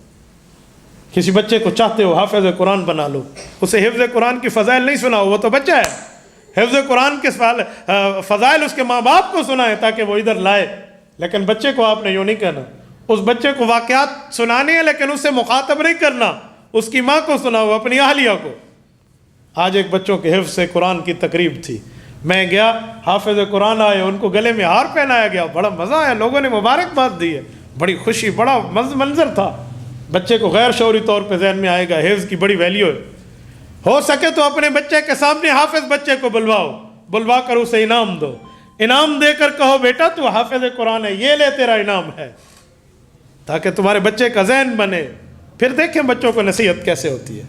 کسی بچے کو چاہتے ہو حافظ قرآن بنا لو، اسے حفظ قرآن کی فضائل نہیں سناؤ، وہ تو بچہ ہے، حفظ قرآن کے فضائل اس کے ماں باپ کو سنائے تاکہ وہ ادھر لائے۔ لیکن بچے کو آپ نے یوں نہیں کہنا، اس بچے کو واقعات سنانے ہیں لیکن اس سے مخاطب نہیں کرنا، اس کی ماں کو سناؤ، اپنی اہلیہ کو۔ آج ایک بچوں کے حفظ قرآن کی تقریب تھی، میں گیا، حافظ قرآن آئے، ان کو گلے میں ہار پہنایا گیا، بڑا مزہ آیا، لوگوں نے مبارکباد دی ہے، بڑی خوشی، بڑا منظر تھا۔ بچے کو غیر شعوری طور پہ ذہن میں آئے گا حفظ کی بڑی ویلیو ہے۔ ہو سکے تو اپنے بچے کے سامنے حافظ بچے کو بلوا کر اسے انعام دو، انعام دے کر کہو بیٹا تو حافظ قرآن ہے، یہ لے تیرا انعام ہے، تاکہ تمہارے بچے کا ذہن بنے۔ پھر دیکھیں بچوں کو نصیحت کیسے ہوتی ہے۔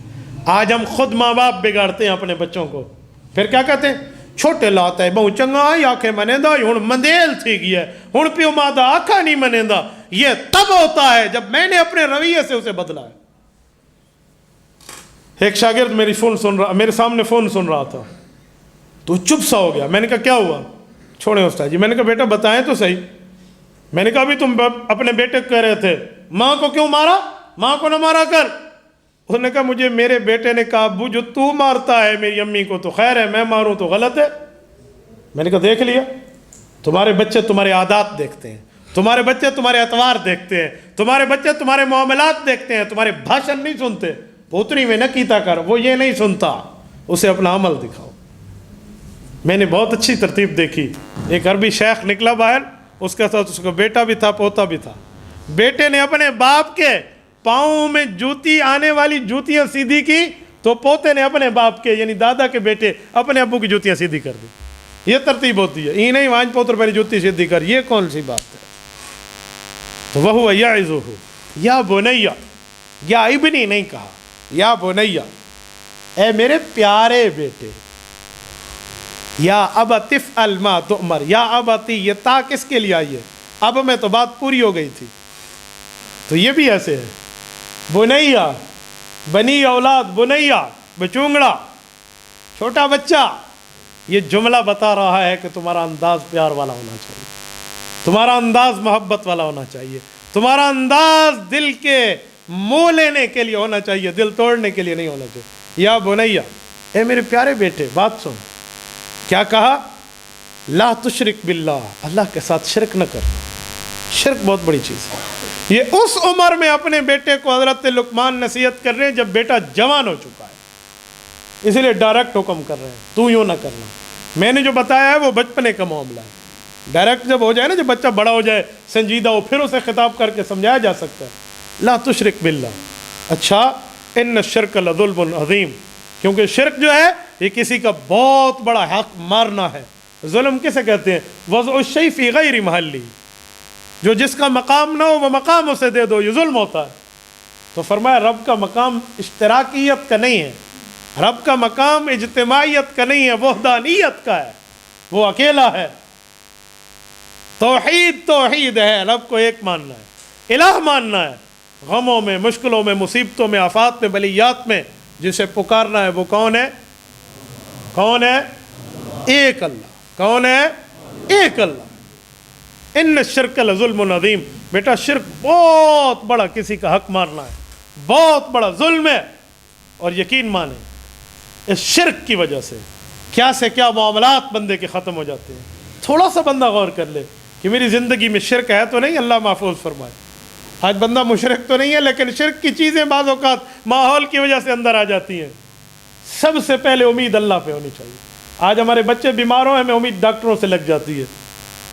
آج ہم خود ماں باپ بگاڑتے ہیں اپنے بچوں کو، پھر کیا کہتے ہیں، چھوٹے لاتا ہے بہو چنگا آئی آنکھیں منیندہ، ہوں مندیل تھی گیا ہے، ہوں پیو مادہ آنکھا نہیں منیندہ۔ یہ تب ہوتا ہے جب میں نے اپنے رویے سے اسے بدلا ہے۔ ایک شاگرد میرے سامنے فون سن رہا تھا تو چپ سا ہو گیا۔ میں نے کہا کیا ہوا؟ چھوڑیں استاد جی۔ میں نے کہا بیٹا بتائیں تو صحیح۔ میں نے کہا ابھی تم اپنے بیٹے کو کہہ رہے تھے ماں کو کیوں مارا، ماں کو نہ مارا کر۔ اس نے کہا مجھے میرے بیٹے نے کہا ابو جو تو مارتا ہے میری امی کو تو خیر ہے، میں ماروں تو غلط ہے۔ میں نے کہا دیکھ لیا، تمہارے بچے تمہارے عادات دیکھتے ہیں، تمہارے بچے تمہارے اطوار دیکھتے ہیں، تمہارے بچے تمہارے معاملات دیکھتے ہیں، تمہارے بھاشن نہیں سنتے۔ پوتری میں نہ کیتا کر، وہ یہ نہیں سنتا، اسے اپنا عمل دکھاؤ۔ میں نے بہت اچھی ترتیب دیکھی، ایک عربی شیخ نکلا باہر، اس کے ساتھ اس کا بیٹا بھی تھا، پوتا بھی تھا۔ بیٹے نے اپنے باپ کے پاؤں میں جوتی آنے والی جوتیاں سیدھی کی تو پوتے نے اپنے باپ کے یعنی دادا کے بیٹے اپنے ابو کی جوتیاں سیدھی کر دی۔ یہ ترتیب ہوتی ہے، یہ نہیں وانج پوتر پہلی جوتی سیدھی کر، یہ کون سی بات ہے؟ تو وَهُوَ يَعِظُهُ یا بنیا، یا ابنی نہیں کہا، یا بنیا، اے میرے پیارے بیٹے، یا ابت افعل ما تؤمر، یا ابتی، یہ تا کس کے لیے آئی ہے؟ اب میں تو بات پوری ہو گئی تھی، تو یہ بھی ایسے ہے۔ بنیا، بنی اولاد، بنیا بچونگڑا، چھوٹا بچہ، یہ جملہ بتا رہا ہے کہ تمہارا انداز پیار والا ہونا چاہیے، تمہارا انداز محبت والا ہونا چاہیے، تمہارا انداز دل کے منہ لینے کے لیے ہونا چاہیے، دل توڑنے کے لیے نہیں ہونا چاہیے۔ یا بنیا، اے میرے پیارے بیٹے، بات سن، کیا کہا؟ لا تشرک باللہ، اللہ کے ساتھ شرک نہ کرنا۔ شرک بہت بڑی چیز ہے۔ یہ اس عمر میں اپنے بیٹے کو حضرت لقمان نصیحت کر رہے ہیں جب بیٹا جوان ہو چکا ہے، اسی لیے ڈائریکٹ حکم کر رہے ہیں تو یوں نہ کرنا۔ میں نے جو بتایا ہے وہ بچپنے کا معاملہ ہے، ڈائریکٹ جب ہو جائے نا، جب بچہ بڑا ہو جائے، سنجیدہ ہو، پھر اسے خطاب کر کے سمجھایا جا سکتا ہے۔ لا تشرک باللہ، اچھا، ان الشرک لظلم عظیم، کیونکہ شرک جو ہے یہ کسی کا بہت بڑا حق مارنا ہے۔ ظلم کسے کہتے ہیں؟ وضع الشیء فی غیر محلی، جو جس کا مقام نہ ہو وہ مقام اسے دے دو، یہ ظلم ہوتا ہے۔ تو فرمایا رب کا مقام اشتراکیت کا نہیں ہے، رب کا مقام اجتماعیت کا نہیں ہے، وحدانیت کا ہے، وہ اکیلا ہے۔ توحید توحید ہے، رب کو ایک ماننا ہے، الہ ماننا ہے۔ غموں میں، مشکلوں میں، مصیبتوں میں، آفات میں، بلیات میں جسے پکارنا ہے وہ کون ہے؟ کون ہے؟ ایک اللہ۔ کون ہے؟ ایک اللہ۔ ان الشرک لظلم عظیم، بیٹا شرک بہت بڑا کسی کا حق مارنا ہے، بہت بڑا ظلم ہے۔ اور یقین مانیں اس شرک کی وجہ سے کیا سے کیا معاملات بندے کے ختم ہو جاتے ہیں۔ تھوڑا سا بندہ غور کر لے کہ میری زندگی میں شرک ہے تو نہیں، اللہ محفوظ فرمائے۔ آج بندہ مشرک تو نہیں ہے لیکن شرک کی چیزیں بعض اوقات ماحول کی وجہ سے اندر آ جاتی ہیں۔ سب سے پہلے امید اللہ پہ ہونی چاہیے۔ آج ہمارے بچے بیمار ہوں، ہمیں امید ڈاکٹروں سے لگ جاتی ہے۔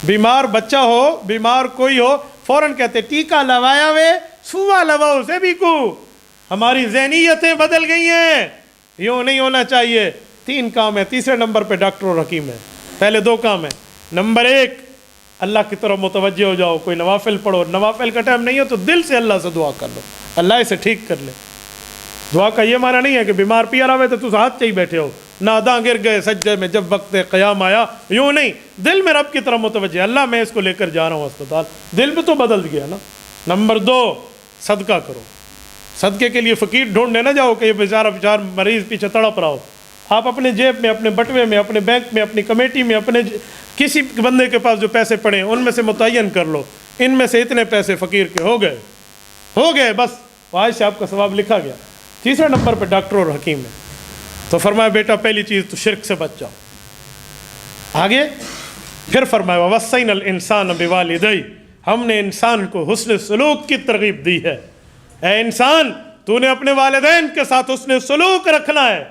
بیمار بچہ ہو، بیمار کوئی ہو، فوراً کہتے ٹیکہ لوایا وے، سوا لواؤ سے بھی کو، ہماری ذہنیتیں بدل گئی ہیں، یوں نہیں ہونا چاہیے۔ 3 کام ہے، تیسرے نمبر پہ ڈاکٹر اور حکیم ہے۔ پہلے 2 کام ہیں۔ نمبر 1، اللہ کی طرف متوجہ ہو جاؤ، کوئی نوافل پڑھو، نوافل کا ٹائم نہیں ہو تو دل سے اللہ سے دعا کر لو، اللہ اسے ٹھیک کر لے۔ دعا کا یہ معنی نہیں ہے کہ بیمار پیا رہے تو ہاتھ چاہیے بیٹھے ہو، ناداں گر گئے سجدے میں جب وقت قیام آیا، یوں نہیں، دل میں رب کی طرف متوجہ، اللہ میں اس کو لے کر جا رہا ہوں اسپتال، دل بھی تو بدل گیا نا۔ نمبر 2، صدقہ کرو۔ صدقے کے لیے فقیر ڈھونڈنے نہ جاؤ کہ یہ بیچارہ مریض پیچھے تڑپ رہا ہو۔ آپ اپنے جیب میں، اپنے بٹوے میں، اپنے بینک میں، اپنی کمیٹی میں، اپنے کسی بندے کے پاس جو پیسے پڑے ان میں سے متعین کر لو، ان میں سے اتنے پیسے فقیر کے ہو گئے بس، آج سے آپ کا ثواب لکھا گیا۔ تیسرے نمبر پہ ڈاکٹر اور حکیم ہے۔ تو فرمایا بیٹا پہلی چیز تو شرک سے بچ جاؤ۔ آگے پھر فرمایا وَوَصَّيْنَا الْإِنسَانَ بِوَالِدَيْهِ، ہم نے انسان کو حسن سلوک کی ترغیب دی ہے۔ اے انسان، تو نے اپنے والدین کے ساتھ حسن سلوک رکھنا ہے۔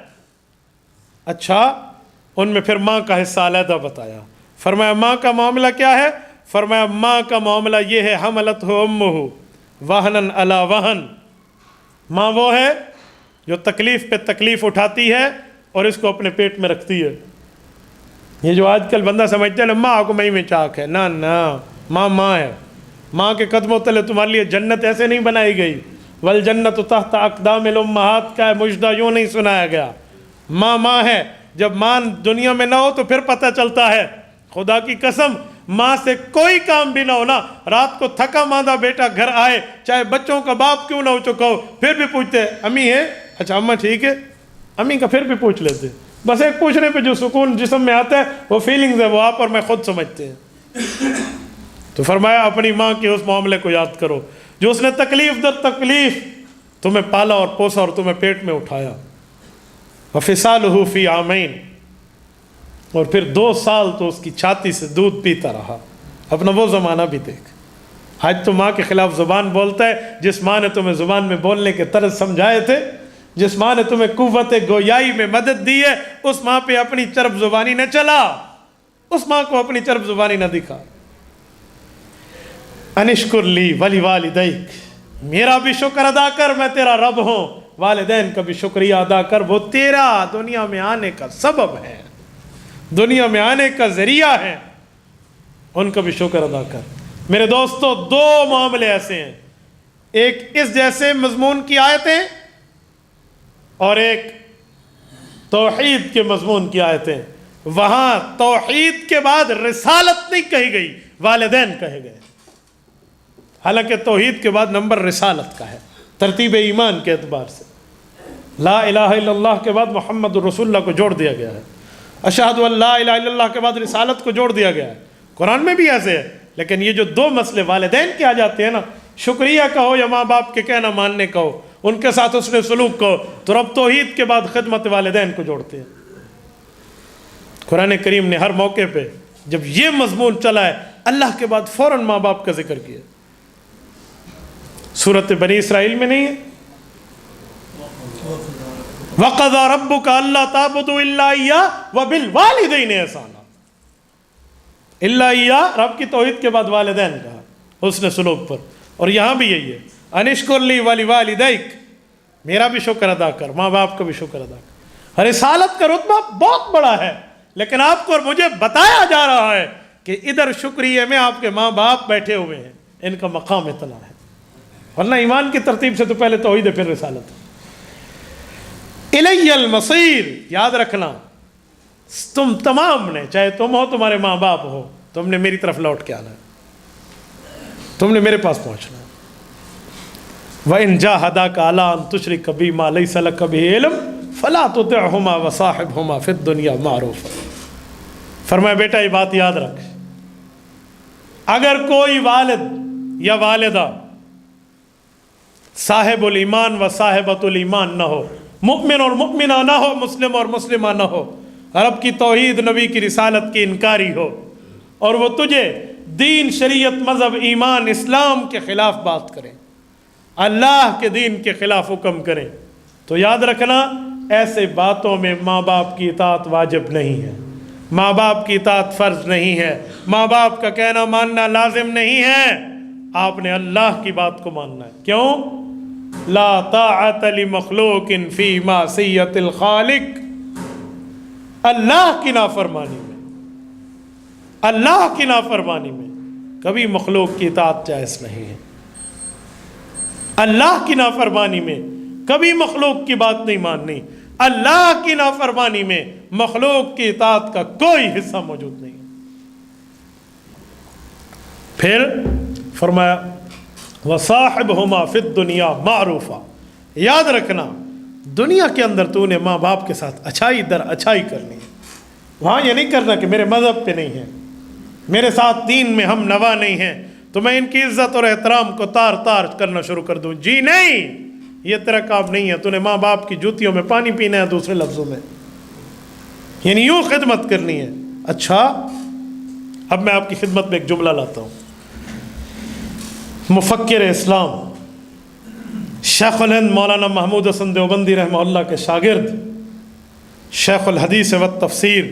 اچھا، ان میں پھر ماں کا حصہ علیحدہ بتایا۔ فرمایا ماں کا معاملہ کیا ہے؟ فرمایا ماں کا معاملہ یہ ہے حملتہ امہ وہنًا علی وہن، ماں وہ ہے جو تکلیف پہ تکلیف اٹھاتی ہے اور اس کو اپنے پیٹ میں رکھتی ہے۔ یہ جو آج کل بندہ سمجھتے ہیں نا ماں کو میں چاک ہے، نہ ماں ماں ہے۔ ماں کے قدموں تلے تمہارے لیے جنت ایسے نہیں بنائی گئی، والجنت تحت اقدام الامہات کا مجدہ یوں نہیں سنایا گیا۔ ماں ہے، جب ماں دنیا میں نہ ہو تو پھر پتہ چلتا ہے۔ خدا کی قسم، ماں سے کوئی کام بھی نہ ہونا، رات کو تھکا ماندہ بیٹا گھر آئے، چاہے بچوں کا باپ کیوں نہ ہو چکا ہو، پھر بھی پوچھتے امی ہے؟ اچھا اماں ٹھیک ہے، امی کا پھر بھی پوچھ لیتے۔ بس ایک پوچھنے پہ جو سکون جسم میں آتا ہے وہ فیلنگز ہے، وہ آپ اور میں خود سمجھتے ہیں۔ تو فرمایا اپنی ماں کے اس معاملے کو یاد کرو جو اس نے تکلیف در تکلیف تمہیں پالا اور پوسا اور تمہیں پیٹ میں اٹھایا۔ وَفِصَالُهُ فِي عَامَيْنِ، اور پھر 2 سال تو اس کی چھاتی سے دودھ پیتا رہا۔ اپنا وہ زمانہ بھی دیکھ۔ آج تو ماں کے خلاف زبان بولتا ہے، جس ماں نے تمہیں زبان میں بولنے کے طرز سمجھائے تھے، جس ماں نے تمہیں قوت گویائی میں مدد دی ہے، اس ماں پہ اپنی چرب زبانی نہ چلا، اس ماں کو اپنی چرب زبانی نہ دکھا۔ انشکر لی ولی والدیک، میرا بھی شکر ادا کر، میں تیرا رب ہوں۔ والدین کا بھی شکریہ ادا کر، وہ تیرا دنیا میں آنے کا سبب ہے، دنیا میں آنے کا ذریعہ ہے، ان کا بھی شکر ادا کر۔ میرے دوستو، 2 معاملے ایسے ہیں، ایک اس جیسے مضمون کی آیتیں اور ایک توحید کے مضمون کی آیتیں۔ وہاں توحید کے بعد رسالت نہیں کہی گئی، والدین کہے گئے، حالانکہ توحید کے بعد نمبر رسالت کا ہے ترتیب ایمان کے اعتبار سے۔ لا الہ الا اللہ کے بعد محمد رسول اللہ کو جوڑ دیا گیا ہے، اشہد ان لا الہ الا اللہ کے بعد رسالت کو جوڑ دیا گیا ہے۔ قرآن میں بھی ایسے ہے، لیکن یہ جو 2 مسئلے والدین کے آ جاتے ہیں نا، شکریہ کہو یا ماں باپ کے کہنا ماننے کہو، ان کے ساتھ حسن سلوک کہو، تو رب توحید کے بعد خدمت والدین کو جوڑتے ہیں۔ قرآن کریم نے ہر موقع پہ جب یہ مضمون چلا ہے، اللہ کے بعد فوراً ماں باپ کا ذکر کیا۔ سورۃ بنی اسرائیل میں نہیں ہے، وَقَضَى رَبُّكَ أَلَّا تَعْبُدُوا إِلَّا إِيَّاهُ وَبِالْوَالِدَيْنِ إِحْسَانًا، الا إِيَّاهُ، رب کی توحید کے بعد والدین کہا حسن سلوک پر۔ اور یہاں بھی یہی ہے، انشکر لی وَلِوَالِدَيْكَ، میرا بھی شکر ادا کر، ماں باپ کا بھی شکر ادا کر۔ رسالت کا رتبہ بہت بڑا ہے، لیکن آپ کو اور مجھے بتایا جا رہا ہے کہ ادھر شکریہ میں آپ کے ماں باپ بیٹھے ہوئے ہیں، ان کا مقام اتنا ہے، ورنہ ایمان کی ترتیب سے تو پہلے توحید ہے پھر رسالت۔ الی المصیر، یاد رکھنا تم تمام نے، چاہے تم ہو تمہارے ماں باپ ہو، تم نے میری طرف لوٹ کے آنا ہے، تم نے میرے پاس پہنچنا ہے۔ وَإِن جَاهَدَاكَ عَلَىٰ أَن تُشْرِكَ بِي مَا لَيْسَ لَكَ بِهِ عِلْمٌ فَلَا تُطِعْهُمَا وَصَاحِبْهُمَا فِي الدُّنْيَا مَعْرُوفًا۔ فرمایا بیٹا یہ بات یاد رکھ، اگر کوئی والد یا والدہ صاحب الایمان و صاحبۃ الایمان نہ ہو، مؤمن اور مؤمنہ نہ ہو، مسلم اور مسلمہ نہ ہو، رب کی توحید نبی کی رسالت کی انکاری ہو، اور وہ تجھے دین، شریعت، مذہب، ایمان، اسلام کے خلاف بات کریں، اللہ کے دین کے خلاف حکم کریں، تو یاد رکھنا ایسے باتوں میں ماں باپ کی اطاعت واجب نہیں ہے، ماں باپ کی اطاعت فرض نہیں ہے، ماں باپ کا کہنا ماننا لازم نہیں ہے، آپ نے اللہ کی بات کو ماننا ہے۔ کیوں؟ لا طاعت لمخلوق فی معصیت الخالق، اللہ کی نافرمانی میں، اللہ کی نافرمانی میں کبھی مخلوق کی اطاعت جائز نہیں ہے، اللہ کی نافرمانی میں کبھی مخلوق کی بات نہیں ماننی، اللہ کی نافرمانی میں مخلوق کی اطاعت کا کوئی حصہ موجود نہیں ہے۔ پھر فرمایا وصاحبہما فی الدنیا معروفا، یاد رکھنا دنیا کے اندر تو نے ماں باپ کے ساتھ اچھائی در اچھائی کرنی ہے، وہاں یہ نہیں کرنا کہ میرے مذہب پہ نہیں ہے، میرے ساتھ دین میں ہم نوا نہیں ہیں تو میں ان کی عزت اور احترام کو تار تار کرنا شروع کر دوں، جی نہیں، یہ تیرا کام نہیں ہے، تو نے ماں باپ کی جوتیوں میں پانی پینا ہے، دوسرے لفظوں میں یعنی یوں خدمت کرنی ہے۔ اچھا اب میں آپ کی خدمت میں ایک جملہ لاتا ہوں، مفکر اسلام شیخ الہند مولانا محمود حسن دیوبندی رحمہ اللہ کے شاگرد، شیخ الحدیث و تفسیر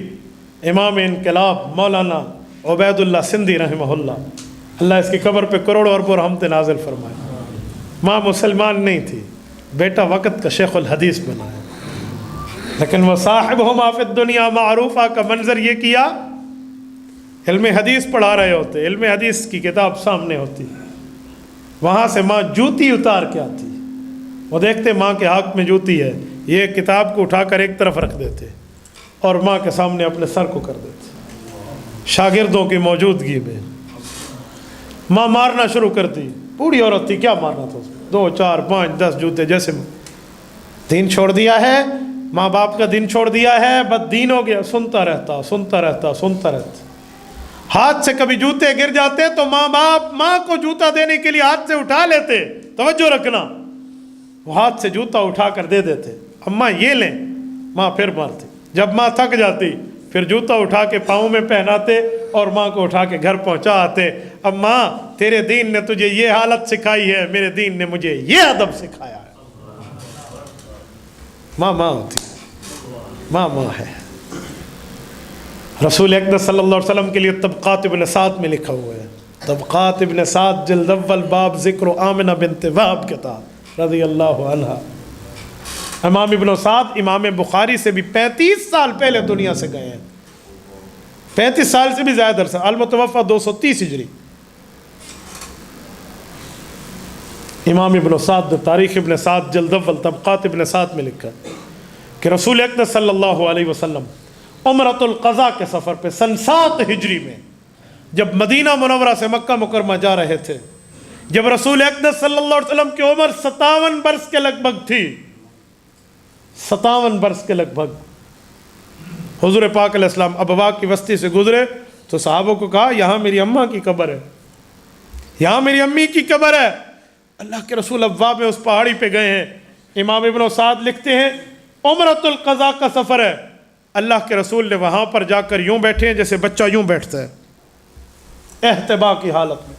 امام انقلاب مولانا عبید اللہ سندھی رحمہ اللہ، اللہ اس کی قبر پہ کروڑوں اربوں رحمت نازل فرمائے۔ ماں مسلمان نہیں تھی، بیٹا وقت کا شیخ الحدیث بنا ہے، لیکن وہ صاحبہما فی الدنیا معروفہ کا منظر یہ کیا، علم حدیث پڑھا رہے ہوتے، علم حدیث کی کتاب سامنے ہوتی، وہاں سے ماں جوتی اتار کے آتی، وہ دیکھتے ماں کے ہاتھ میں جوتی ہے، یہ کتاب کو اٹھا کر ایک طرف رکھ دیتے اور ماں کے سامنے اپنے سر کو کر دیتے، شاگردوں کی موجودگی میں ماں مارنا شروع کرتی، بوڑھی عورت تھی، کیا مارنا تھا اس کو، 2 4 5 10 جوتے، جیسے دین چھوڑ دیا ہے، ماں باپ کا دین چھوڑ دیا ہے، بد دین ہو گیا، سنتا رہتا سنتا رہتا سنتا رہتا، ہاتھ سے کبھی جوتے گر جاتے تو ماں باپ ماں کو جوتا دینے کے لیے ہاتھ سے اٹھا لیتے، توجہ رکھنا، وہ ہاتھ سے جوتا اٹھا کر دے دیتے، اماں یہ لیں، ماں پھر مارتی، جب ماں تھک جاتی پھر جوتا اٹھا کے پاؤں میں پہناتے اور ماں کو اٹھا کے گھر پہنچا آتے، اب ماں تیرے دین نے تجھے یہ حالت سکھائی ہے، میرے دین نے مجھے یہ ادب سکھایا ہے۔ ماں ماں ہوتی ہے، ماں ماں ہے۔ رسول اکرم صلی اللہ علیہ وسلم کے لیے طبقات ابن سعد میں لکھا ہوا ہے، طبقات ابن سعد جلد اول باب ذکر آمنہ بنت وہب کتاب رضی اللہ عنہ۔ امام ابن سعد امام بخاری سے بھی 35 سال پہلے دنیا سے گئے ہیں، 35 سال سے بھی زیادہ عرصہ، المتوفی 230 ہجری۔ امام ابن سعد تاریخ ابن سعد جلد اول طبقات ابن سعد میں لکھا کہ رسول اکرم صلی اللہ علیہ وسلم عمرۃ القضاء کے سفر پہ سن 7 ہجری میں جب مدینہ منورہ سے مکہ مکرمہ جا رہے تھے، جب رسول اکرم صلی اللہ علیہ وسلم کی عمر 57 برس کے لگ بھگ تھی، 57 برس کے لگ بھگ، حضور پاک علیہ السلام ابوا کی بستی سے گزرے تو صحابوں کو کہا یہاں میری اماں کی قبر ہے، یہاں میری امی کی قبر ہے۔ اللہ کے رسول ابوا میں اس پہاڑی پہ گئے ہیں، امام ابن سعد لکھتے ہیں عمرۃ القضاء کا سفر ہے، اللہ کے رسول نے وہاں پر جا کر یوں بیٹھے ہیں جیسے بچہ یوں بیٹھتا ہے، احتبا کی حالت میں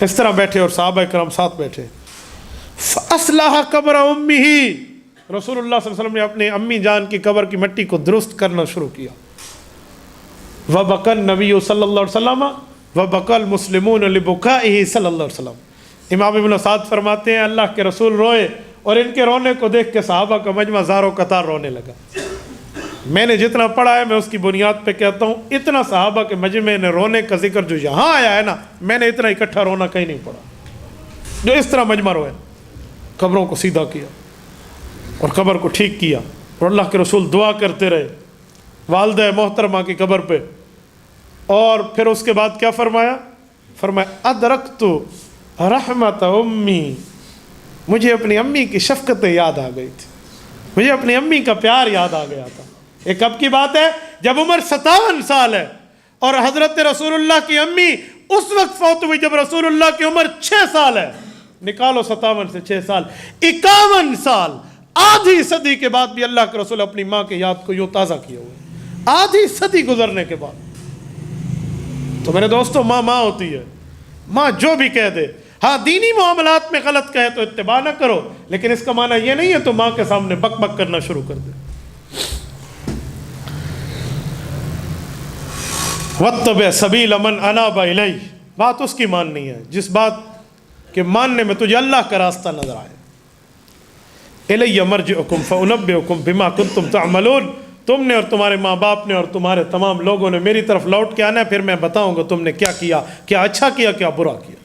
اس طرح بیٹھے اور صحابہ کرام ساتھ بیٹھے۔ فَأَصْلَحَ قَبْرَ أُمِّهِ، رسول اللہ صلی اللہ علیہ وسلم نے اپنے امی جان کی قبر کی مٹی کو درست کرنا شروع کیا۔ وَبَكَى النَّبِيُّ صلی اللہ علیہ وسلم وَبَكَى الْمُسْلِمُونَ لِبُكَائِهِ صلی اللہ علیہ وسلم۔ امام ابن سعد فرماتے ہیں اللہ کے رسول روئے اور ان کے رونے کو دیکھ کے صحابہ کا مجمع زاروں قطار رونے لگا۔ میں نے جتنا پڑھا ہے میں اس کی بنیاد پہ کہتا ہوں، اتنا صحابہ کے مجمع نے رونے کا ذکر جو یہاں آیا ہے نا، میں نے اتنا اکٹھا رونا کہیں نہیں پڑھا جو اس طرح مجمع روئے، قبروں کو سیدھا کیا اور قبر کو ٹھیک کیا، اور اللہ کے رسول دعا کرتے رہے والدہ محترمہ کی قبر پہ، اور پھر اس کے بعد کیا فرمایا؟ فرمایا ادرکت رحمت امی، مجھے اپنی امی کی شفقتیں یاد آ گئی تھی، مجھے اپنی امی کا پیار یاد آ گیا تھا۔ یہ کب کی بات ہے؟ جب عمر 57 سال ہے اور حضرت رسول اللہ کی امی اس وقت فوت ہوئی جب رسول اللہ کی عمر 6 سال ہے، نکالو 57 سے 6 سال، 51 سال، آدھی صدی کے بعد بھی اللہ کے رسول اپنی ماں کی یاد کو یوں تازہ کیا ہوئے، آدھی صدی گزرنے کے بعد۔ تو میرے دوستو ماں ماں ہوتی ہے، ماں جو بھی کہہ دے، ہاں دینی معاملات میں غلط کہے تو اتباع نہ کرو، لیکن اس کا معنی یہ نہیں ہے تو ماں کے سامنے بک بک کرنا شروع کر دے۔ وَاتَّبِعْ سَبِيلَ مَنْ أَنَابَ إِلَيْهِ، بات اس کی ماننی ہے جس بات کہ ماننے میں تجھے اللہ کا راستہ نظر آئے. الیہ مرجعکم فانبئکم بما کنتم تعملون. تم نے اور تمہارے ماں باپ نے اور تمہارے تمام لوگوں نے میری طرف لوٹ کے آنا ہے, پھر میں بتاؤں گا تم نے کیا کیا, کیا اچھا کیا کیا برا کیا.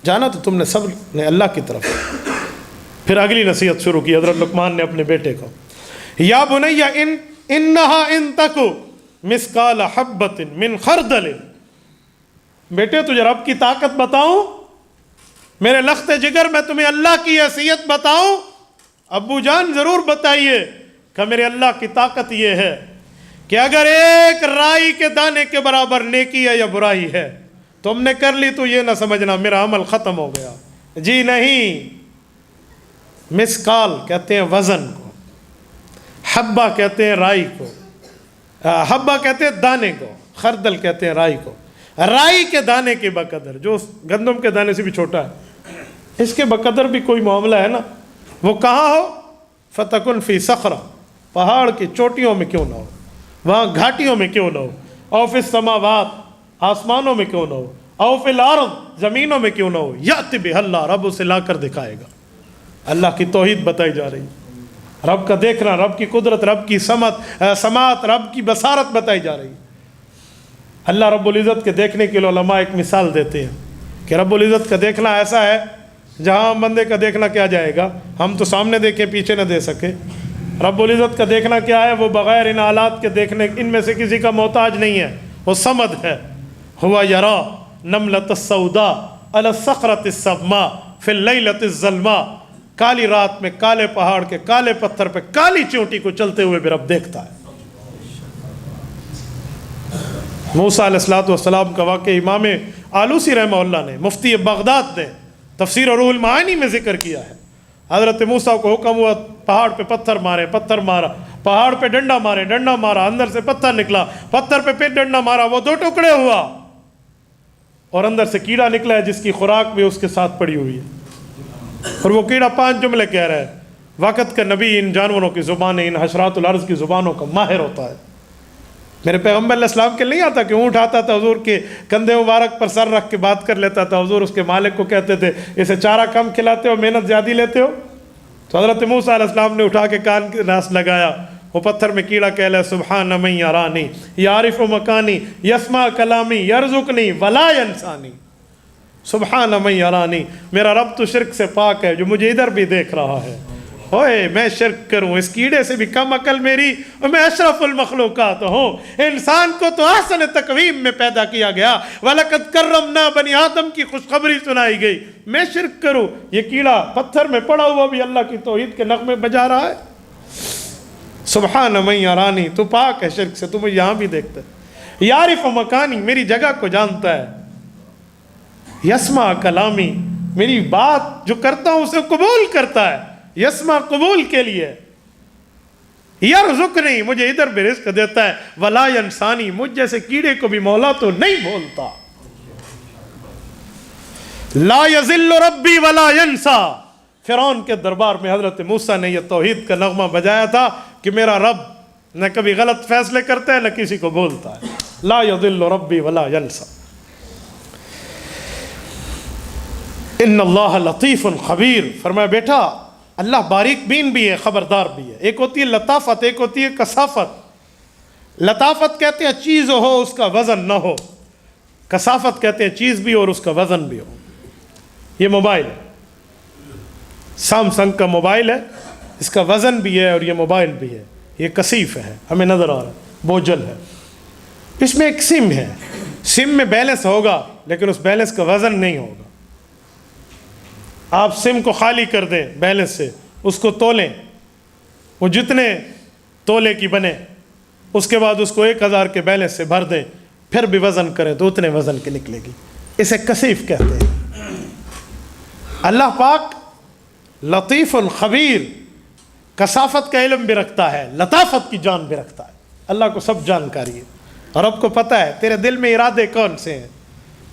جانا تو تم نے سب نے اللہ کی طرف. پھر اگلی نصیحت شروع کی حضرت لقمان نے اپنے بیٹے کو. یا بنی انہا ان تکو مثقال حبۃ من خردل. بیٹے تجھے رب کی طاقت بتاؤں, میرے لخت جگر میں تمہیں اللہ کی حیثیت بتاؤں. ابو جان ضرور بتائیے کہ میرے اللہ کی طاقت یہ ہے کہ اگر ایک رائی کے دانے کے برابر نیکی ہے یا برائی ہے, تم نے کر لی تو یہ نہ سمجھنا میرا عمل ختم ہو گیا. جی نہیں, مسقال کہتے ہیں وزن کو, حبہ کہتے ہیں رائی کو, حبہ کہتے ہیں دانے کو, خردل کہتے ہیں رائی کو. رائی کے دانے کے بقدر, جو گندم کے دانے سے بھی چھوٹا ہے, اس کے بقدر بھی کوئی معاملہ ہے نا, وہ کہاں ہو؟ فتکن فی صخرہ, پہاڑ کی چوٹیوں میں کیوں نہ ہو, وہاں گھاٹیوں میں کیوں نہ ہو, او فی السماوات, آسمانوں میں کیوں نہ ہو, او فی الارض, زمینوں میں کیوں نہ ہو, یأتی بہ اللہ, رب اسے لا کر دکھائے گا. اللہ کی توحید بتائی جا رہی, رب کا دیکھنا, رب کی قدرت, رب کی سماعت, رب کی بصارت بتائی جا رہی. اللہ رب العزت کے دیکھنے کے لیے علماء ایک مثال دیتے ہیں کہ رب العزت کا دیکھنا ایسا ہے جہاں ہم بندے کا دیکھنا کیا جائے گا, ہم تو سامنے دیکھیں پیچھے نہ دے سکے. رب العزت کا دیکھنا کیا ہے؟ وہ بغیر ان آلات کے دیکھنے, ان میں سے کسی کا محتاج نہیں ہے, وہ صمد ہے. ہوا یرا نملۃ السوداء علی الصخرۃ الصماء فی اللیلۃ الظلماء. کالی رات میں کالے پہاڑ کے کالے پتھر پہ کالی چونٹی کو چلتے ہوئے بھی رب دیکھتا ہے. موسیٰ علیہ السلام کا واقعہ امام آلوسی رحمہ اللہ نے, مفتی بغداد نے تفسیر روح المعانی میں ذکر کیا ہے. حضرت موسیٰ کو حکم ہوا پہاڑ پہ پتھر مارے, پتھر مارا, پہاڑ پہ ڈنڈا مارے, ڈنڈا مارا, اندر سے پتھر نکلا, پتھر پہ پھر ڈنڈا مارا, وہ 2 ٹکڑے ہوا, اور اندر سے کیڑا نکلا ہے جس کی خوراک بھی اس کے ساتھ پڑی ہوئی ہے. اور وہ کیڑا 5 جملے کہہ رہا ہے. وقت کا نبی ان جانوروں کی زبانیں, ان حشرات الارض کی زبانوں کا ماہر ہوتا ہے. میرے پیغمبر علیہ السلام کے نہیں آتا کہ اونٹ آتا تھا, حضور کے کندھے مبارک پر سر رکھ کے بات کر لیتا تھا. حضور اس کے مالک کو کہتے تھے اسے چارہ کم کھلاتے ہو, محنت زیادہ لیتے ہو. تو حضرت موسیٰ علیہ السلام نے اٹھا کے کان کے ناس لگایا, وہ پتھر میں کیڑا کہہ لے سبحان من یرانی یعرف مکانی یسمع کلامی یرزقنی ولا ینسانی. سبحان من یرانی, میرا رب تو شرک سے پاک ہے جو مجھے ادھر بھی دیکھ رہا ہے. ہوئے میں شرک کروں, اس کیڑے سے بھی کم عقل میری, اور میں اشرف المخلوقات ہوں. انسان کو تو احسن تقویم میں پیدا کیا گیا, وَلَقَدْ كَرَّمْنَا بنی آدم کی خوشخبری سنائی گئی. میں شرک کروں, یہ کیڑا پتھر میں پڑا ہوا بھی اللہ کی توحید کے نغمے بجا رہا ہے. سبحان من یرانی, تو پاک ہے شرک سے, تو مجھے یہاں بھی دیکھتا ہے. یعرف مکانی, میری جگہ کو جانتا ہے. یسمع کلامی, میری بات جو کرتا ہوں اسے قبول کرتا ہے. یسمع قبول کے لیے, یرزقنی, مجھے ادھر بھی رزق دیتا ہے. ولا ینسانی, مجھ جیسے کیڑے کو بھی مولا تو نہیں بولتا. لا یذل ربی ولا ینسا. فرعون کے دربار میں حضرت موسیٰ نے یہ توحید کا نغمہ بجایا تھا کہ میرا رب نہ کبھی غلط فیصلے کرتا ہے نہ کسی کو بولتا ہے. لا یذل ربی ولا ینسا. ان اللہ لطیف خبیر. فرمایا بیٹا اللہ باریک بین بھی ہے, خبردار بھی ہے. ایک ہوتی ہے لطافت, ایک ہوتی ہے کثافت. لطافت کہتے ہیں چیز ہو اس کا وزن نہ ہو, کثافت کہتے ہیں چیز بھی ہو اور اس کا وزن بھی ہو. یہ موبائل ہے, سامسنگ کا موبائل ہے, اس کا وزن بھی ہے اور یہ موبائل بھی ہے. یہ کثیف ہے, ہمیں نظر آ رہا ہے, بوجھل ہے. اس میں ایک سم ہے, سم میں بیلنس ہوگا لیکن اس بیلنس کا وزن نہیں ہوگا. آپ سم کو خالی کر دیں بیلنس سے, اس کو تولیں, وہ جتنے تولے کی بنے, اس کے بعد اس کو 1000 کے بیلنس سے بھر دیں, پھر بھی وزن کریں تو اتنے وزن کی نکلے گی. اسے کثیف کہتے ہیں. اللہ پاک لطیف الخبیر, کثافت کا علم بھی رکھتا ہے, لطافت کی جان بھی رکھتا ہے. اللہ کو سب جانکاری ہے, اور رب کو پتہ ہے تیرے دل میں ارادے کون سے ہیں,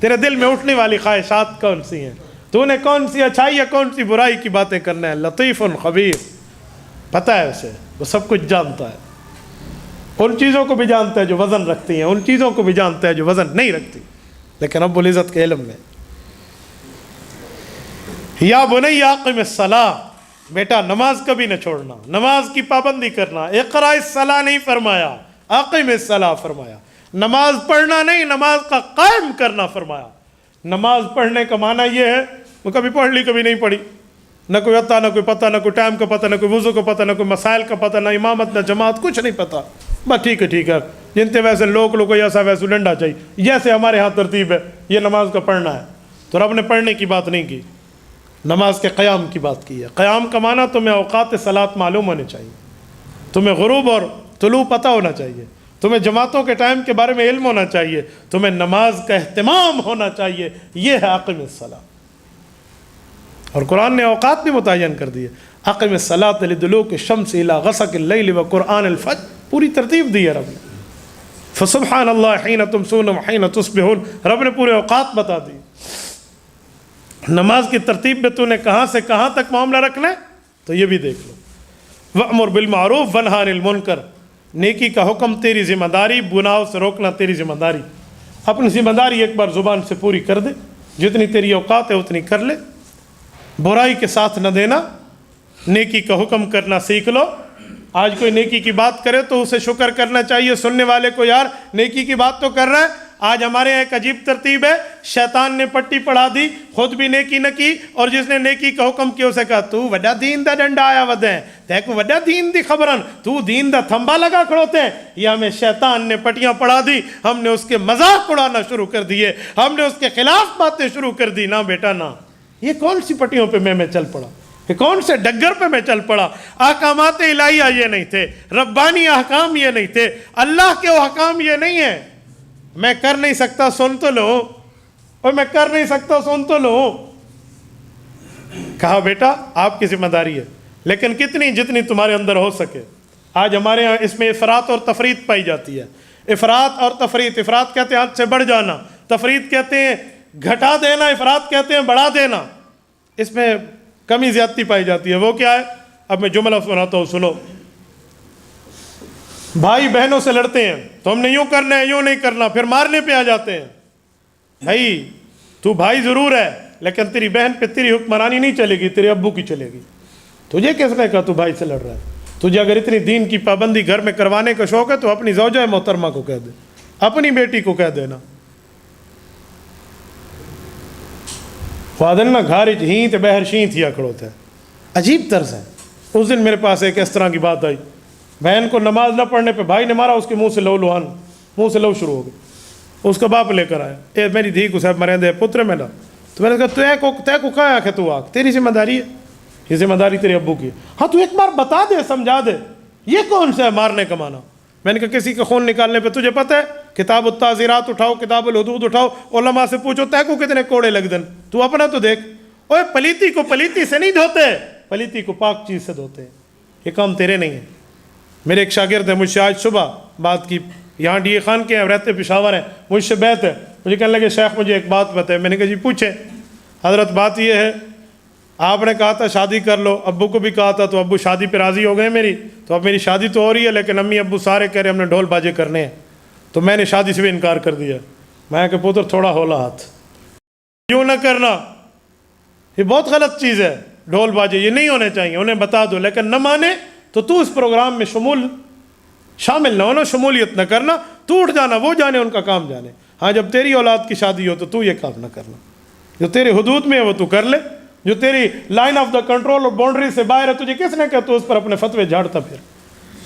تیرے دل میں اٹھنے والی خواہشات کون سی ہیں, تو نے کون سی اچھائی یا کون سی برائی کی باتیں کرنا ہے. لطیف خبیر, پتہ ہے اسے, وہ سب کچھ جانتا ہے. ان چیزوں کو بھی جانتا ہے جو وزن رکھتی ہیں, ان چیزوں کو بھی جانتا ہے جو وزن نہیں رکھتی. لیکن رب العزت کے علم میں یا بنی اقم الصلاۃ، بیٹا نماز کبھی نہ چھوڑنا، نماز کی پابندی کرنا۔ اقرا الصلاۃ نہیں فرمایا، اقم الصلاۃ فرمایا۔ نماز پڑھنا نہیں، نماز کا قائم کرنا فرمایا۔ نماز پڑھنے کا معنی یہ ہے وہ کبھی پڑھ لی کبھی نہیں پڑھی، نہ کوئی عطا، نہ کوئی پتہ، نہ کوئی ٹائم کا پتہ، نہ کوئی وضو کا پتہ، نہ کوئی مسائل کا پتہ، نہ امامت، نہ جماعت، کچھ نہیں پتہ، بس ٹھیک ہے جنتے ویسے لوگ کو ایسا ویسے ڈنڈا چاہیے، جیسے ہمارے ہاں ترتیب ہے یہ نماز کا پڑھنا ہے۔ تو رب نے پڑھنے کی بات نہیں کی، نماز کے قیام کی بات کی ہے۔ قیام کا معنی تمہیں اوقات صلاۃ معلوم ہونے چاہیے، تمہیں غروب اور طلوع پتہ ہونا چاہیے، تمہیں جماعتوں کے ٹائم کے بارے میں علم ہونا چاہیے، تمہیں نماز کا اہتمام ہونا چاہیے، یہ ہے اقم الصلاۃ۔ اور قرآن نے اوقات بھی متعین کر دی ہے، اقم الصلاۃ لدلوک الشمس الی غسق اللیل وقرآن الفجر، پوری ترتیب دی ہے رب نے۔ فسبحان اللہ حین تمسون وحین تصبحون، رب نے پورے اوقات بتا دی۔ نماز کی ترتیب میں تو نے کہاں سے کہاں تک معاملہ رکھنا ہے تو یہ بھی دیکھ لو۔ وَأْمُرْ بِالْمَعْرُوفِ وَانْهَ عَنِ الْمُنْكَرِ، نیکی کا حکم تیری ذمہ داری، گناہوں سے روکنا تیری ذمہ داری۔ اپنی ذمہ داری ایک بار زبان سے پوری کر دے، جتنی تیری اوقات ہے اتنی کر لے، برائی کے ساتھ نہ دینا، نیکی کا حکم کرنا سیکھ لو۔ آج کوئی نیکی کی بات کرے تو اسے شکر کرنا چاہیے سننے والے کو، یار نیکی کی بات تو کر رہا ہے۔ آج ہمارے یہاں ایک عجیب ترتیب ہے، شیطان نے پٹی پڑھا دی، خود بھی نیکی نہ کی، اور جس نے نیکی کا حکم کیا اسے کہا تو وڈا دین دا ڈنڈا آیا ودیں، دیکھو وڈا دین دی خبرن، تو دین دا تھمبا لگا کھڑوتے ہیں۔ یہ ہمیں شیطان نے پٹیاں پڑھا دی، ہم نے اس کے مذاق اڑانا شروع کر دیے، ہم نے اس کے خلاف باتیں شروع کر دی۔ نہ بیٹا نہ، یہ کون سی پٹیوں پہ میں چل پڑا، یہ کون سے ڈگر پہ میں چل پڑا؟ احکامات الہیہ یہ نہیں تھے، ربانی احکام یہ نہیں تھے، اللہ کے احکام یہ نہیں ہیں۔ میں کر نہیں سکتا سن تو لو، اور میں کر نہیں سکتا سن تو لو۔ کہا بیٹا آپ کی ذمہ داری ہے، لیکن کتنی جتنی تمہارے اندر ہو سکے۔ آج ہمارے یہاں اس میں افراط اور تفریط پائی جاتی ہے۔ افراط اور تفریط، افراط کہتے ہیں حد سے بڑھ جانا، تفریط کہتے ہیں گھٹا دینا، افراط کہتے ہیں بڑھا دینا۔ اس میں کمی زیادتی پائی جاتی ہے۔ وہ کیا ہے؟ اب میں جملہ سناتا ہوں، سنو۔ بھائی بہنوں سے لڑتے ہیں تو ہم نے یوں کرنا ہے، یوں نہیں کرنا، پھر مارنے پہ آ جاتے ہیں۔ بھائی تو بھائی ضرور ہے لیکن تیری بہن پہ تیری حکمرانی نہیں چلے گی، تیرے ابو کی چلے گی۔ تجھے کس نے کہا تو بھائی سے لڑ رہا ہے؟ تجھے اگر اتنی دین کی پابندی گھر میں کروانے کا شوق ہے تو اپنی زوجہ محترمہ کو کہہ دے، اپنی بیٹی کو کہہ دینا۔ فادن نہ گھارج ہی تے بہر شین تھیا کھڑوتا ہے، عجیب طرز ہے۔ اس دن میرے پاس ایک اس طرح کی بات آئی، بہن کو نماز نہ پڑھنے پہ بھائی نے مارا، اس کے منہ سے لو لوہان، منہ سے لو شروع ہو گئی۔ اس کا باپ لے کر آیا، اے میری دھی کو صاحب مرے دے پتر میرا۔ تو میں نے کہا تے کو کہا کہ تو آگ، تیری ذمہ داری ہے، یہ ذمہ داری تیرے ابو کی ہے۔ ہاں تو ایک بار بتا دے، سمجھا دے، یہ کون سا ہے مارنے کا معنی؟ میں نے کہا کسی کا خون نکالنے پہ تجھے پتہ ہے؟ کتاب التعزیرات اٹھاؤ، کتاب الحدود اٹھاؤ، علماء سے پوچھو تے کو کتنے کوڑے لگ دن، تو اپنا تو دیکھ۔ اوے پلیتی کو پلیتی سے نہیں دھوتے، پلیتی کو پاک چیز سے دھوتے ہیں، یہ کام تیرے نہیں ہے۔ میرے ایک شاگرد ہے، مجھ سے آج صبح بات کی، یہاں ڈی اے خان کے ہیں، رہتے پشاور ہیں، مجھ سے بیعت ہے، مجھے کہنے لگے شیخ مجھے ایک بات بتائے۔ میں نے کہا جی پوچھیں حضرت۔ بات یہ ہے آپ نے کہا تھا شادی کر لو، ابو کو بھی کہا تھا، تو ابو شادی پہ راضی ہو گئے میری، تو اب میری شادی تو ہو رہی ہے لیکن امی ابو سارے کہہ رہے ہم نے ڈھول باجے کرنے ہیں، تو میں نے شادی سے بھی انکار کر دیا۔ میں کہ پتر تھوڑا ہولا ہاتھ، یوں نہ کرنا، یہ بہت غلط چیز ہے، ڈھول باجے یہ نہیں ہونے چاہیے، انہیں بتا دو، لیکن نہ مانے تو اس پروگرام میں شامل نہ ہونا، شمولیت نہ کرنا، تو اٹھ جانا، وہ جانے ان کا کام جانے۔ ہاں جب تیری اولاد کی شادی ہو تو یہ کام نہ کرنا، جو تیرے حدود میں ہے وہ تو کر لے، جو تیری لائن آف دا کنٹرول اور باؤنڈری سے باہر ہے تجھے کس نے کہا تو اس پر اپنے فتوے جھاڑتا پھر۔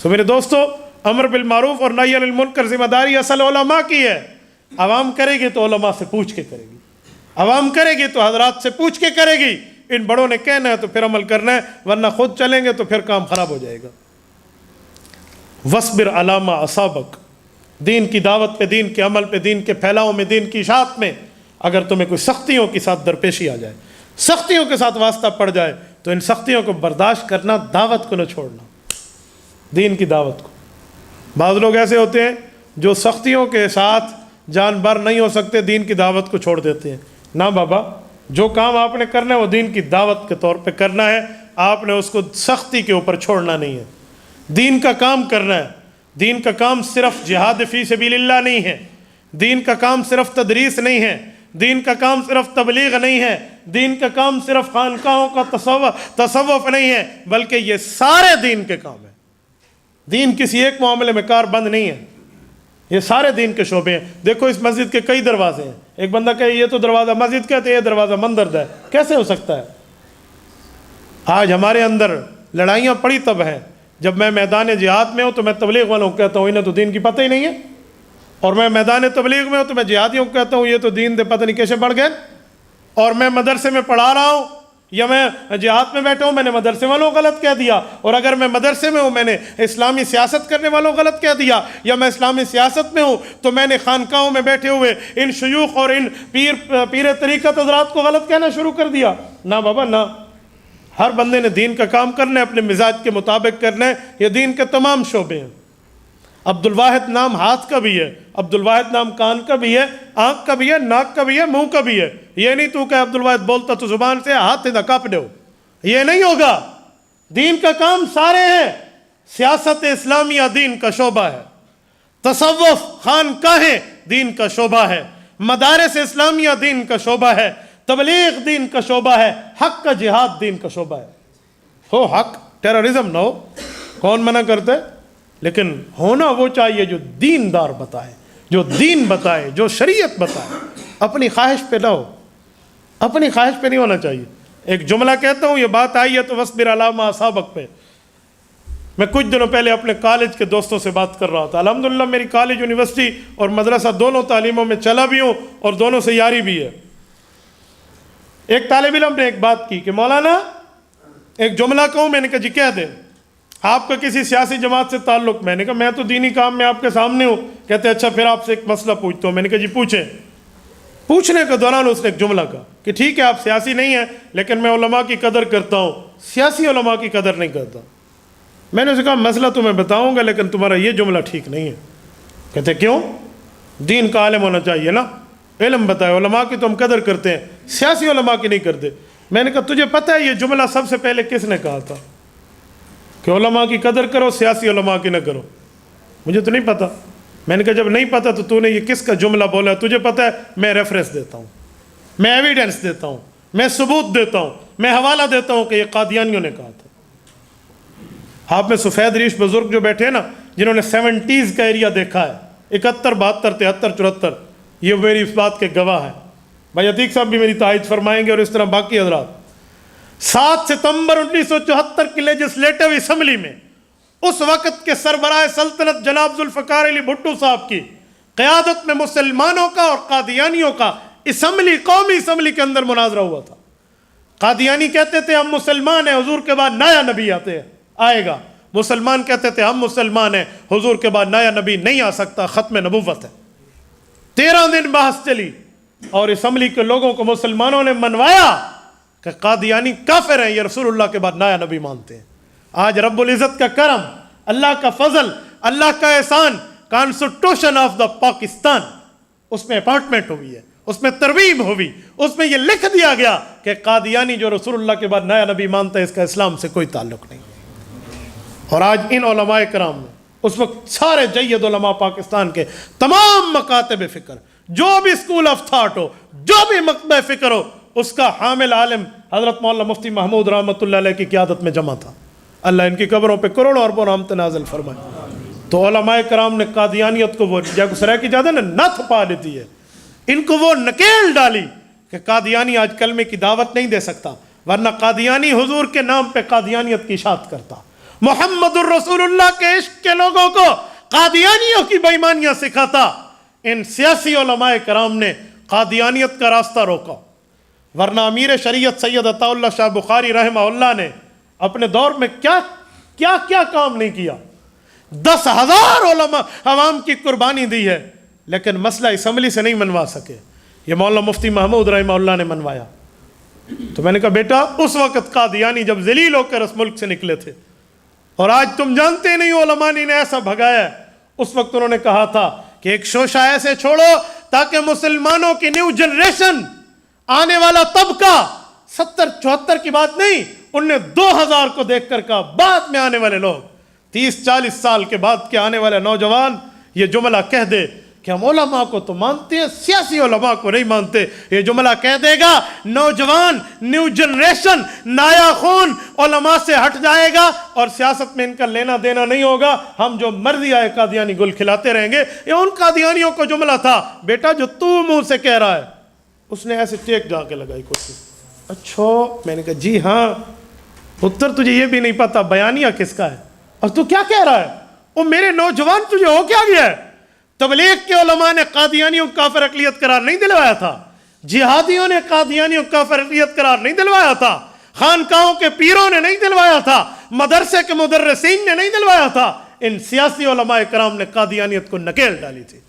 سو میرے دوستو، امر بالمعروف اور نہی عن المنکر ذمہ داری اصل علماء کی ہے۔ عوام کرے گی تو علماء سے پوچھ کے کرے گی، عوام کرے گی تو حضرات سے پوچھ کے کرے گی۔ ان بڑوں نے کہنا ہے تو پھر عمل کرنا ہے، ورنہ خود چلیں گے تو پھر کام خراب ہو جائے گا۔ وَاصْبِرْ عَلَىٰ مَا أَصَابَكَ، دین کی دعوت پہ، دین کے عمل پہ، دین کے پھیلاؤ میں، دین کی اشاعت میں اگر تمہیں کوئی سختیوں کے ساتھ درپیشی آ جائے، سختیوں کے ساتھ واسطہ پڑ جائے تو ان سختیوں کو برداشت کرنا، دعوت کو نہ چھوڑنا، دین کی دعوت کو۔ بعض لوگ ایسے ہوتے ہیں جو سختیوں کے ساتھ جان بر نہیں ہو سکتے، دین کی دعوت کو چھوڑ دیتے ہیں۔ نہ بابا، جو کام آپ نے کرنا ہے وہ دین کی دعوت کے طور پہ کرنا ہے، آپ نے اس کو سختی کے اوپر چھوڑنا نہیں ہے۔ دین کا کام کرنا ہے۔ دین کا کام صرف جہاد فی سبیل اللہ نہیں ہے، دین کا کام صرف تدریس نہیں ہے، دین کا کام صرف تبلیغ نہیں ہے، دین کا کام صرف خانقاہوں کا تصوف نہیں ہے، بلکہ یہ سارے دین کے کام ہیں۔ دین کسی ایک معاملے میں کار بند نہیں ہے، یہ سارے دین کے شعبے ہیں۔ دیکھو اس مسجد کے کئی دروازے ہیں، ایک بندہ کہے یہ تو دروازہ مسجد کہتے ہیں، یہ دروازہ مندرد ہے، کیسے ہو سکتا ہے؟ آج ہمارے اندر لڑائیاں پڑی تب ہیں جب میں میدان جہاد میں ہوں تو میں تبلیغ والوں کو کہتا ہوں انہیں تو دین کی پتہ ہی نہیں ہے، اور میں میدان تبلیغ میں ہوں تو میں جہادیوں کو کہتا ہوں یہ تو دین دے پتہ نہیں کیسے بڑھ گئے، اور میں مدرسے میں پڑھا رہا ہوں یا میں جہاد میں بیٹھا ہوں میں نے مدرسے والوں کو غلط کہہ دیا، اور اگر میں مدرسے میں ہوں میں نے اسلامی سیاست کرنے والوں کو غلط کہہ دیا، یا میں اسلامی سیاست میں ہوں تو میں نے خانقاہوں میں بیٹھے ہوئے ان شیوخ اور ان پیر طریقت حضرات کو غلط کہنا شروع کر دیا۔ نہ بابا نہ، ہر بندے نے دین کا کام کرنا ہے، اپنے مزاج کے مطابق کرنا ہے، یہ دین کے تمام شعبے ہیں۔ عبد الواحد نام ہاتھ کا بھی ہے، عبد الواحد نام کان کا بھی ہے، آنکھ کا بھی ہے، ناک کا بھی ہے، منہ کا بھی ہے۔ یہ نہیں تو کہ عبد الواحد بولتا تو زبان سے ہاتھ نہ کاپ دو، یہ نہیں ہوگا۔ دین کا کام سارے ہیں۔ سیاست اسلامیہ دین کا شعبہ ہے، تصوف خانقاہیں دین کا شعبہ ہے، مدارس اسلامیہ دین کا شعبہ ہے، تبلیغ دین کا شعبہ ہے، حق کا جہاد دین کا شعبہ ہے۔ ہو حق، ٹیررزم نہ ہو، کون منع کرتے؟ لیکن ہونا وہ چاہیے جو دیندار بتائے، جو دین بتائے، جو شریعت بتائے، اپنی خواہش پہ نہ ہو، اپنی خواہش پہ نہیں ہونا چاہیے۔ ایک جملہ کہتا ہوں، یہ بات آئی ہے تو وَاصْبِرْ عَلَىٰ مَا أَصَابَكَ پہ۔ میں کچھ دنوں پہلے اپنے کالج کے دوستوں سے بات کر رہا تھا۔ الحمدللہ میری کالج، یونیورسٹی اور مدرسہ دونوں تعلیموں میں چلا بھی ہوں اور دونوں سے یاری بھی ہے۔ ایک طالب علم نے ایک بات کی کہ مولانا ایک جملہ کہوں، میں نے کہا جی کہہ دیں، آپ کا کسی سیاسی جماعت سے تعلق؟ میں نے کہا میں تو دینی کام میں آپ کے سامنے ہوں۔ کہتے اچھا پھر آپ سے ایک مسئلہ پوچھتا ہوں۔ میں نے کہا جی پوچھیں۔ پوچھنے کے دوران اس نے ایک جملہ کہا کہ ٹھیک ہے آپ سیاسی نہیں ہیں لیکن میں علماء کی قدر کرتا ہوں، سیاسی علماء کی قدر نہیں کرتا۔ میں نے اسے کہا مسئلہ تمہیں بتاؤں گا لیکن تمہارا یہ جملہ ٹھیک نہیں ہے۔ کہتے کیوں؟ دین کا عالم ہونا چاہیے نا، علم بتائے، علماء کی تو ہم قدر کرتے ہیں، سیاسی علماء کی نہیں کرتے۔ میں نے کہا تجھے پتہ ہے یہ جملہ سب سے پہلے کس نے کہا تھا کہ علماء کی قدر کرو، سیاسی علماء کی نہ کرو؟ مجھے تو نہیں پتہ۔ میں نے کہا جب نہیں پتہ تو تو نے یہ کس کا جملہ بولا ہے؟ تجھے پتہ ہے؟ میں ریفرنس دیتا ہوں، میں ایویڈنس دیتا ہوں، میں ثبوت دیتا ہوں، میں حوالہ دیتا ہوں کہ یہ قادیانیوں نے کہا تھا۔ آپ میں سفید ریش بزرگ جو بیٹھے ہیں نا، جنہوں نے 70s کا ایریا دیکھا ہے، 71 72 73 74، یہ میری اس بات کے گواہ ہیں۔ بھائی عتیق صاحب بھی میری تائید فرمائیں گے اور اس طرح باقی حضرات۔ 7 ستمبر 1974 کی لیجسلیٹو اسمبلی میں اس وقت کے سربراہ سلطنت جناب ذوالفقار علی بھٹو صاحب کی قیادت میں مسلمانوں کا اور قادیانیوں کا اسمبلی، قومی اسمبلی کے اندر مناظرہ ہوا تھا۔ قادیانی کہتے تھے ہم مسلمان ہیں، حضور کے بعد نیا نبی آئے گا۔ مسلمان کہتے تھے ہم مسلمان ہیں، حضور کے بعد نیا نبی نہیں آ سکتا، ختم نبوت ہے۔ 13 دن بحث چلی اور اسمبلی کے لوگوں کو مسلمانوں نے منوایا کہ قادیانی کافر ہیں، یہ رسول اللہ کے بعد نیا نبی مانتے ہیں۔ آج رب العزت کا کرم، اللہ کا فضل، اللہ کا احسان، کانسٹیٹیوشن آف دا پاکستان، اس میں اپارٹمنٹ ہوئی ہے، اس میں ترمیم ہوئی، اس میں یہ لکھ دیا گیا کہ قادیانی جو رسول اللہ کے بعد نیا نبی مانتا ہے اس کا اسلام سے کوئی تعلق نہیں۔ اور آج ان علماء کرام نے، اس وقت سارے جید علماء پاکستان کے تمام مکاتب فکر، جو بھی اسکول آف تھاٹ ہو، جو بھی مکتبہ فکر ہو، اس کا حامل عالم حضرت مولانا مفتی محمود رحمۃ اللہ علیہ کی قیادت میں جمع تھا۔ اللہ ان کی قبروں پہ کروڑوں اربوں رحمت نازل فرمائے۔ تو علماء کرام نے قادیانیت کو وہ جیسے سرائے کی جادہ نے نتھ پا دیتی ہے، ان کو وہ نکیل ڈالی کہ قادیانی آج کلمے کی دعوت نہیں دے سکتا، ورنہ قادیانی حضور کے نام پہ قادیانیت کی اشاعت کرتا، محمد الرسول اللہ کے عشق کے لوگوں کو قادیانیوں کی بے ایمانیاں سکھاتا۔ ان سیاسی علماء کرام نے قادیانیت کا راستہ روکا، ورنہ امیر شریعت سید عطا اللہ شاہ بخاری رحمہ اللہ نے اپنے دور میں کیا کام نہیں کیا۔ 10,000 علماء عوام کی قربانی دی ہے، لیکن مسئلہ اسمبلی سے نہیں منوا سکے، یہ مولانا مفتی محمود رحمہ اللہ نے منوایا۔ تو میں نے کہا بیٹا اس وقت قادیانی جب ذلیل ہو کر اس ملک سے نکلے تھے، اور آج تم جانتے نہیں علماء نے ایسا بھگایا ہے، اس وقت انہوں نے کہا تھا کہ ایک شوشہ ایسے چھوڑو تاکہ مسلمانوں کی نیو جنریشن، آنے والا طبقہ، 70-74 کی بات نہیں، ان نے 2000 کو دیکھ کر کہا بعد میں آنے والے لوگ، 30-40 سال کے بعد کے آنے والے نوجوان یہ جملہ کہہ دے کہ ہم علماء کو تو مانتے ہیں، سیاسی علماء کو نہیں مانتے. یہ جملہ کہہ دے گا نوجوان، نیو جنریشن، نایا خون علماء سے ہٹ جائے گا اور سیاست میں ان کا لینا دینا نہیں ہوگا. ہم جو مرضی آئے قادیانی گل کھلاتے رہیں گے. یہ ان قادیانیوں کو جملہ تھا، بیٹا جو تو منہ سے کہہ رہا ہے. اس نے ایسے ٹیک جا کے لگائی کوشش. اچھا، میں نے کہا جی ہاں پتر، تجھے یہ بھی نہیں پتا بیانیہ کس کا ہے اور تو کیا کہہ رہا ہے؟ وہ میرے نوجوان، تجھے ہو کیا گیا ہے؟ تبلیغ کے علماء نے قادیانیوں کو کافر اقلیت قرار نہیں دلوایا تھا، جہادیوں نے قادیانیوں کو کافر اقلیت قرار نہیں دلوایا تھا، خانقاہوں کے پیروں نے نہیں دلوایا تھا، مدرسے کے مدرسین نے نہیں دلوایا تھا. ان سیاسی علماء کرام نے قادیانیت کو نکیل ڈالی تھی.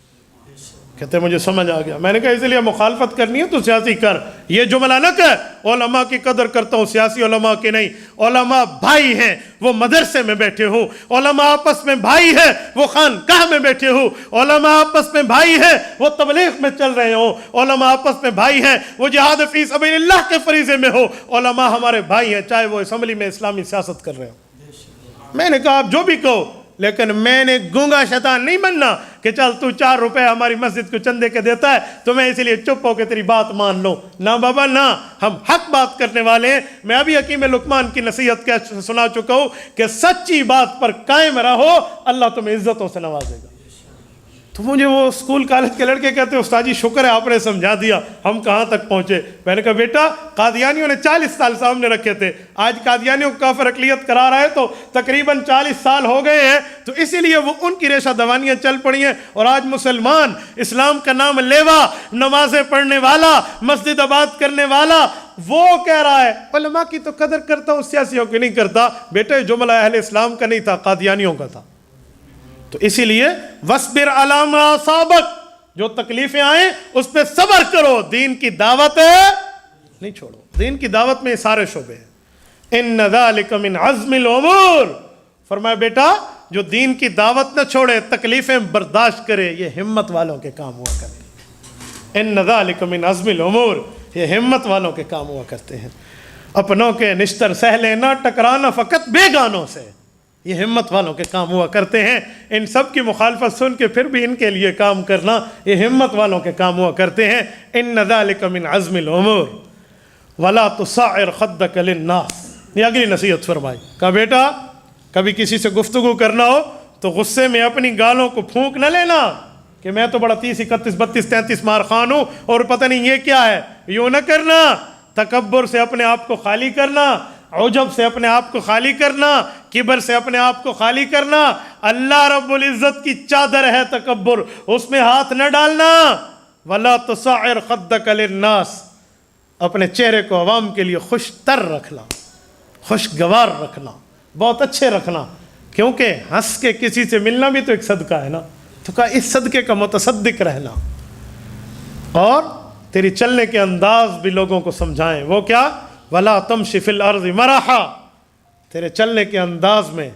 کہتے مجھے سمجھ آ گیا. میں نے کہا اس لیے مخالفت کرنی ہے تو سیاسی کر، یہ جملہ نہ کہ علماء کی قدر کرتا ہوں سیاسی علماء کی نہیں. علماء بھائی ہیں، وہ مدرسے میں بیٹھے ہوں. علماء آپس میں بھائی ہیں، وہ خانقاہ میں بیٹھے ہوں. علماء آپس میں بھائی ہیں، وہ تبلیغ میں چل رہے ہوں. علماء آپس میں بھائی ہیں، وہ جہاد فی سبیل اللہ کے فریضے میں ہو. علماء ہمارے بھائی ہیں، چاہے وہ اسمبلی میں اسلامی سیاست کر رہے ہوں. میں نے کہا آپ جو بھی کہو، لیکن میں نے گونگا شیطان نہیں بننا کہ چل تو 4 روپے ہماری مسجد کو چندے کے دیتا ہے تو میں اسی لیے چپ ہو کے تیری بات مان لوں. نہ بابا نہ، ہم حق بات کرنے والے ہیں. میں ابھی حکیم لقمان کی نصیحت سنا چکا ہوں کہ سچی بات پر قائم رہو، اللہ تمہیں عزتوں سے نوازے گا. تو مجھے وہ اسکول کالج کے لڑکے کہتے ہیں استاد جی شکر ہے آپ نے سمجھا دیا، ہم کہاں تک پہنچے. میں نے کہا بیٹا قادیانیوں نے 40 سال سامنے رکھے تھے، آج قادیانیوں کو کافر اقلیت قرار ہے تو تقریباً 40 سال ہو گئے ہیں. تو اسی لیے وہ ان کی ریشہ دوانیاں چل پڑی ہیں اور آج مسلمان اسلام کا نام لیوا، نمازیں پڑھنے والا، مسجد آباد کرنے والا، وہ کہہ رہا ہے علماء کی تو قدر کرتا ہوں سیاسیوں کی نہیں کرتا. بیٹے جملہ اہل اسلام کا نہیں تھا، قادیانیوں کا تھا. تو اسی لیے وَاصْبِرْ عَلَىٰ مَا أَصَابَكَ، جو تکلیفیں آئیں اس پہ صبر کرو. دین کی دعوت ہے نہیں چھوڑو، دین کی دعوت میں سارے شعبے ہیں. إِنَّ ذَلِكَ مِنْ عَزْمِ الْأُمُورِ، فرمایا بیٹا جو دین کی دعوت نہ چھوڑے، تکلیفیں برداشت کرے، یہ ہمت والوں کے کام ہوا کرتے ہیں. إِنَّ ذَلِكَ مِنْ عَزْمِ الْأُمُورِ، یہ ہمت والوں کے کام ہوا کرتے ہیں. اپنوں کے نشتر سہ لینا، ٹکرانا فقط بیگانوں سے، یہ ہمت والوں کے کام ہوا کرتے ہیں. ان سب کی مخالفت سن کے پھر بھی ان کے لیے کام کرنا، یہ ہمت والوں کے کام ہوا کرتے ہیں. ان ذالک من عزم الامور ولا تصعر خدک للناس، یہ اگلی نصیحت فرمائی. کہا بیٹا کبھی کسی سے گفتگو کرنا ہو تو غصے میں اپنی گالوں کو پھونک نہ لینا کہ میں تو بڑا 30 31 32 33 مار خان ہوں اور پتہ نہیں یہ کیا ہے. یوں نہ کرنا. تکبر سے اپنے آپ کو خالی کرنا، عجب سے اپنے آپ کو خالی کرنا، کبر سے اپنے آپ کو خالی کرنا. اللہ رب العزت کی چادر ہے تکبر، اس میں ہاتھ نہ ڈالنا. وَلَا تُصَعِّرْ خَدَّكَ لِلنَّاسِ، اپنے چہرے کو عوام کے لیے خوش تر رکھنا، خوشگوار رکھنا، بہت اچھے رکھنا، کیونکہ ہنس کے کسی سے ملنا بھی تو ایک صدقہ ہے نا. تو کہا اس صدقے کا متصدق رہنا، اور تیری چلنے کے انداز بھی لوگوں کو سمجھائیں. وہ کیا؟ وَلَا تَمْشِ فِي الْأَرْضِ مَرَحًا، تیرے چلنے کے انداز میں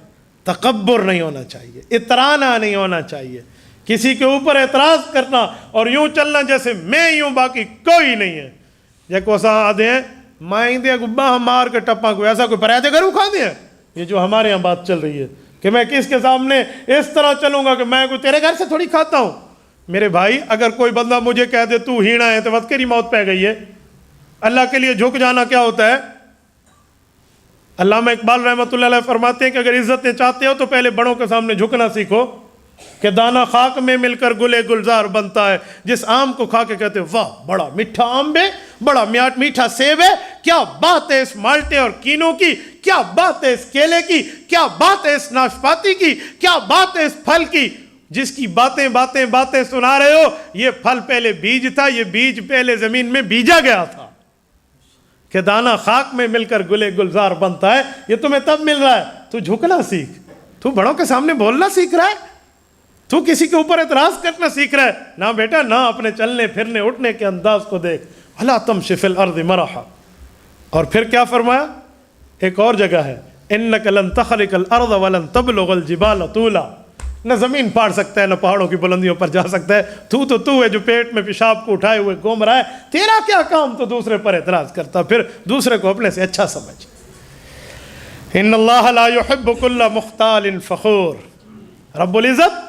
تکبر نہیں ہونا چاہیے، اترانا نہیں ہونا چاہیے، کسی کے اوپر اعتراض کرنا اور یوں چلنا جیسے میں یوں باقی کوئی نہیں ہے. یہ کوسا آدھے ہیں مائیں دے گبا ہم مار کے ٹپا کو، ایسا کوئی پریادے گھر اکھا دیا. یہ جو ہمارے یہاں بات چل رہی ہے کہ میں کس کے سامنے اس طرح چلوں گا کہ میں کوئی تیرے گھر سے تھوڑی کھاتا ہوں. میرے بھائی اگر کوئی بندہ مجھے کہہ دے تو ہینا ہے تو وقت تیری موت پہ گئی ہے. اللہ کے لیے جھک جانا کیا ہوتا ہے؟ علامہ اقبال رحمۃ اللہ علیہ فرماتے ہیں کہ اگر عزتیں چاہتے ہو تو پہلے بڑوں کے سامنے جھکنا سیکھو کہ دانا خاک میں مل کر گلے گلزار بنتا ہے. جس آم کو کھا کے کہتے ہیں واہ بڑا میٹھا آم ہے، بڑا میٹھا سیب ہے، کیا بات ہے اس مالٹے اور کینوں کی، کیا بات ہے اس کیلے کی، کیا بات ہے اس ناشپاتی کی، کیا بات ہے اس پھل کی. جس کی باتیں سنا رہے ہو، یہ پھل پہلے بیج تھا، یہ بیج پہلے زمین میں بیجا گیا تھا. کہ دانا خاک میں مل کر گلے گلزار بنتا ہے، یہ تمہیں تب مل رہا ہے. تو جھکنا سیکھ، تو بڑوں کے سامنے بولنا سیکھ رہا ہے، تو کسی کے اوپر اعتراض کرنا سیکھ رہا ہے. نہ بیٹا نہ، اپنے چلنے پھرنے اٹھنے کے انداز کو دیکھ. وَلَا تَمْشِ فِي الْأَرْضِ مَرَحًا. اور پھر کیا فرمایا؟ ایک اور جگہ ہے إِنَّكَ لَن تَخْرِقَ الْأَرْضَ وَلَن تَبْلُغَ الْجِبَالَ طُولًا. نہ زمین پاڑ سکتا ہے، نہ پہاڑوں کی بلندیوں پر جا سکتا ہے. تو ہے جو پیٹ میں پیشاب کو اٹھائے ہوئے گھوم رہا ہے. تیرا کیا کام تو دوسرے پر اعتراض کرتا، پھر دوسرے کو اپنے سے اچھا سمجھ. إِنَّ اللَّهَ لَا يُحِبُّ كُلَّ مُخْتَالٍ فَخُورٍ. رب العزت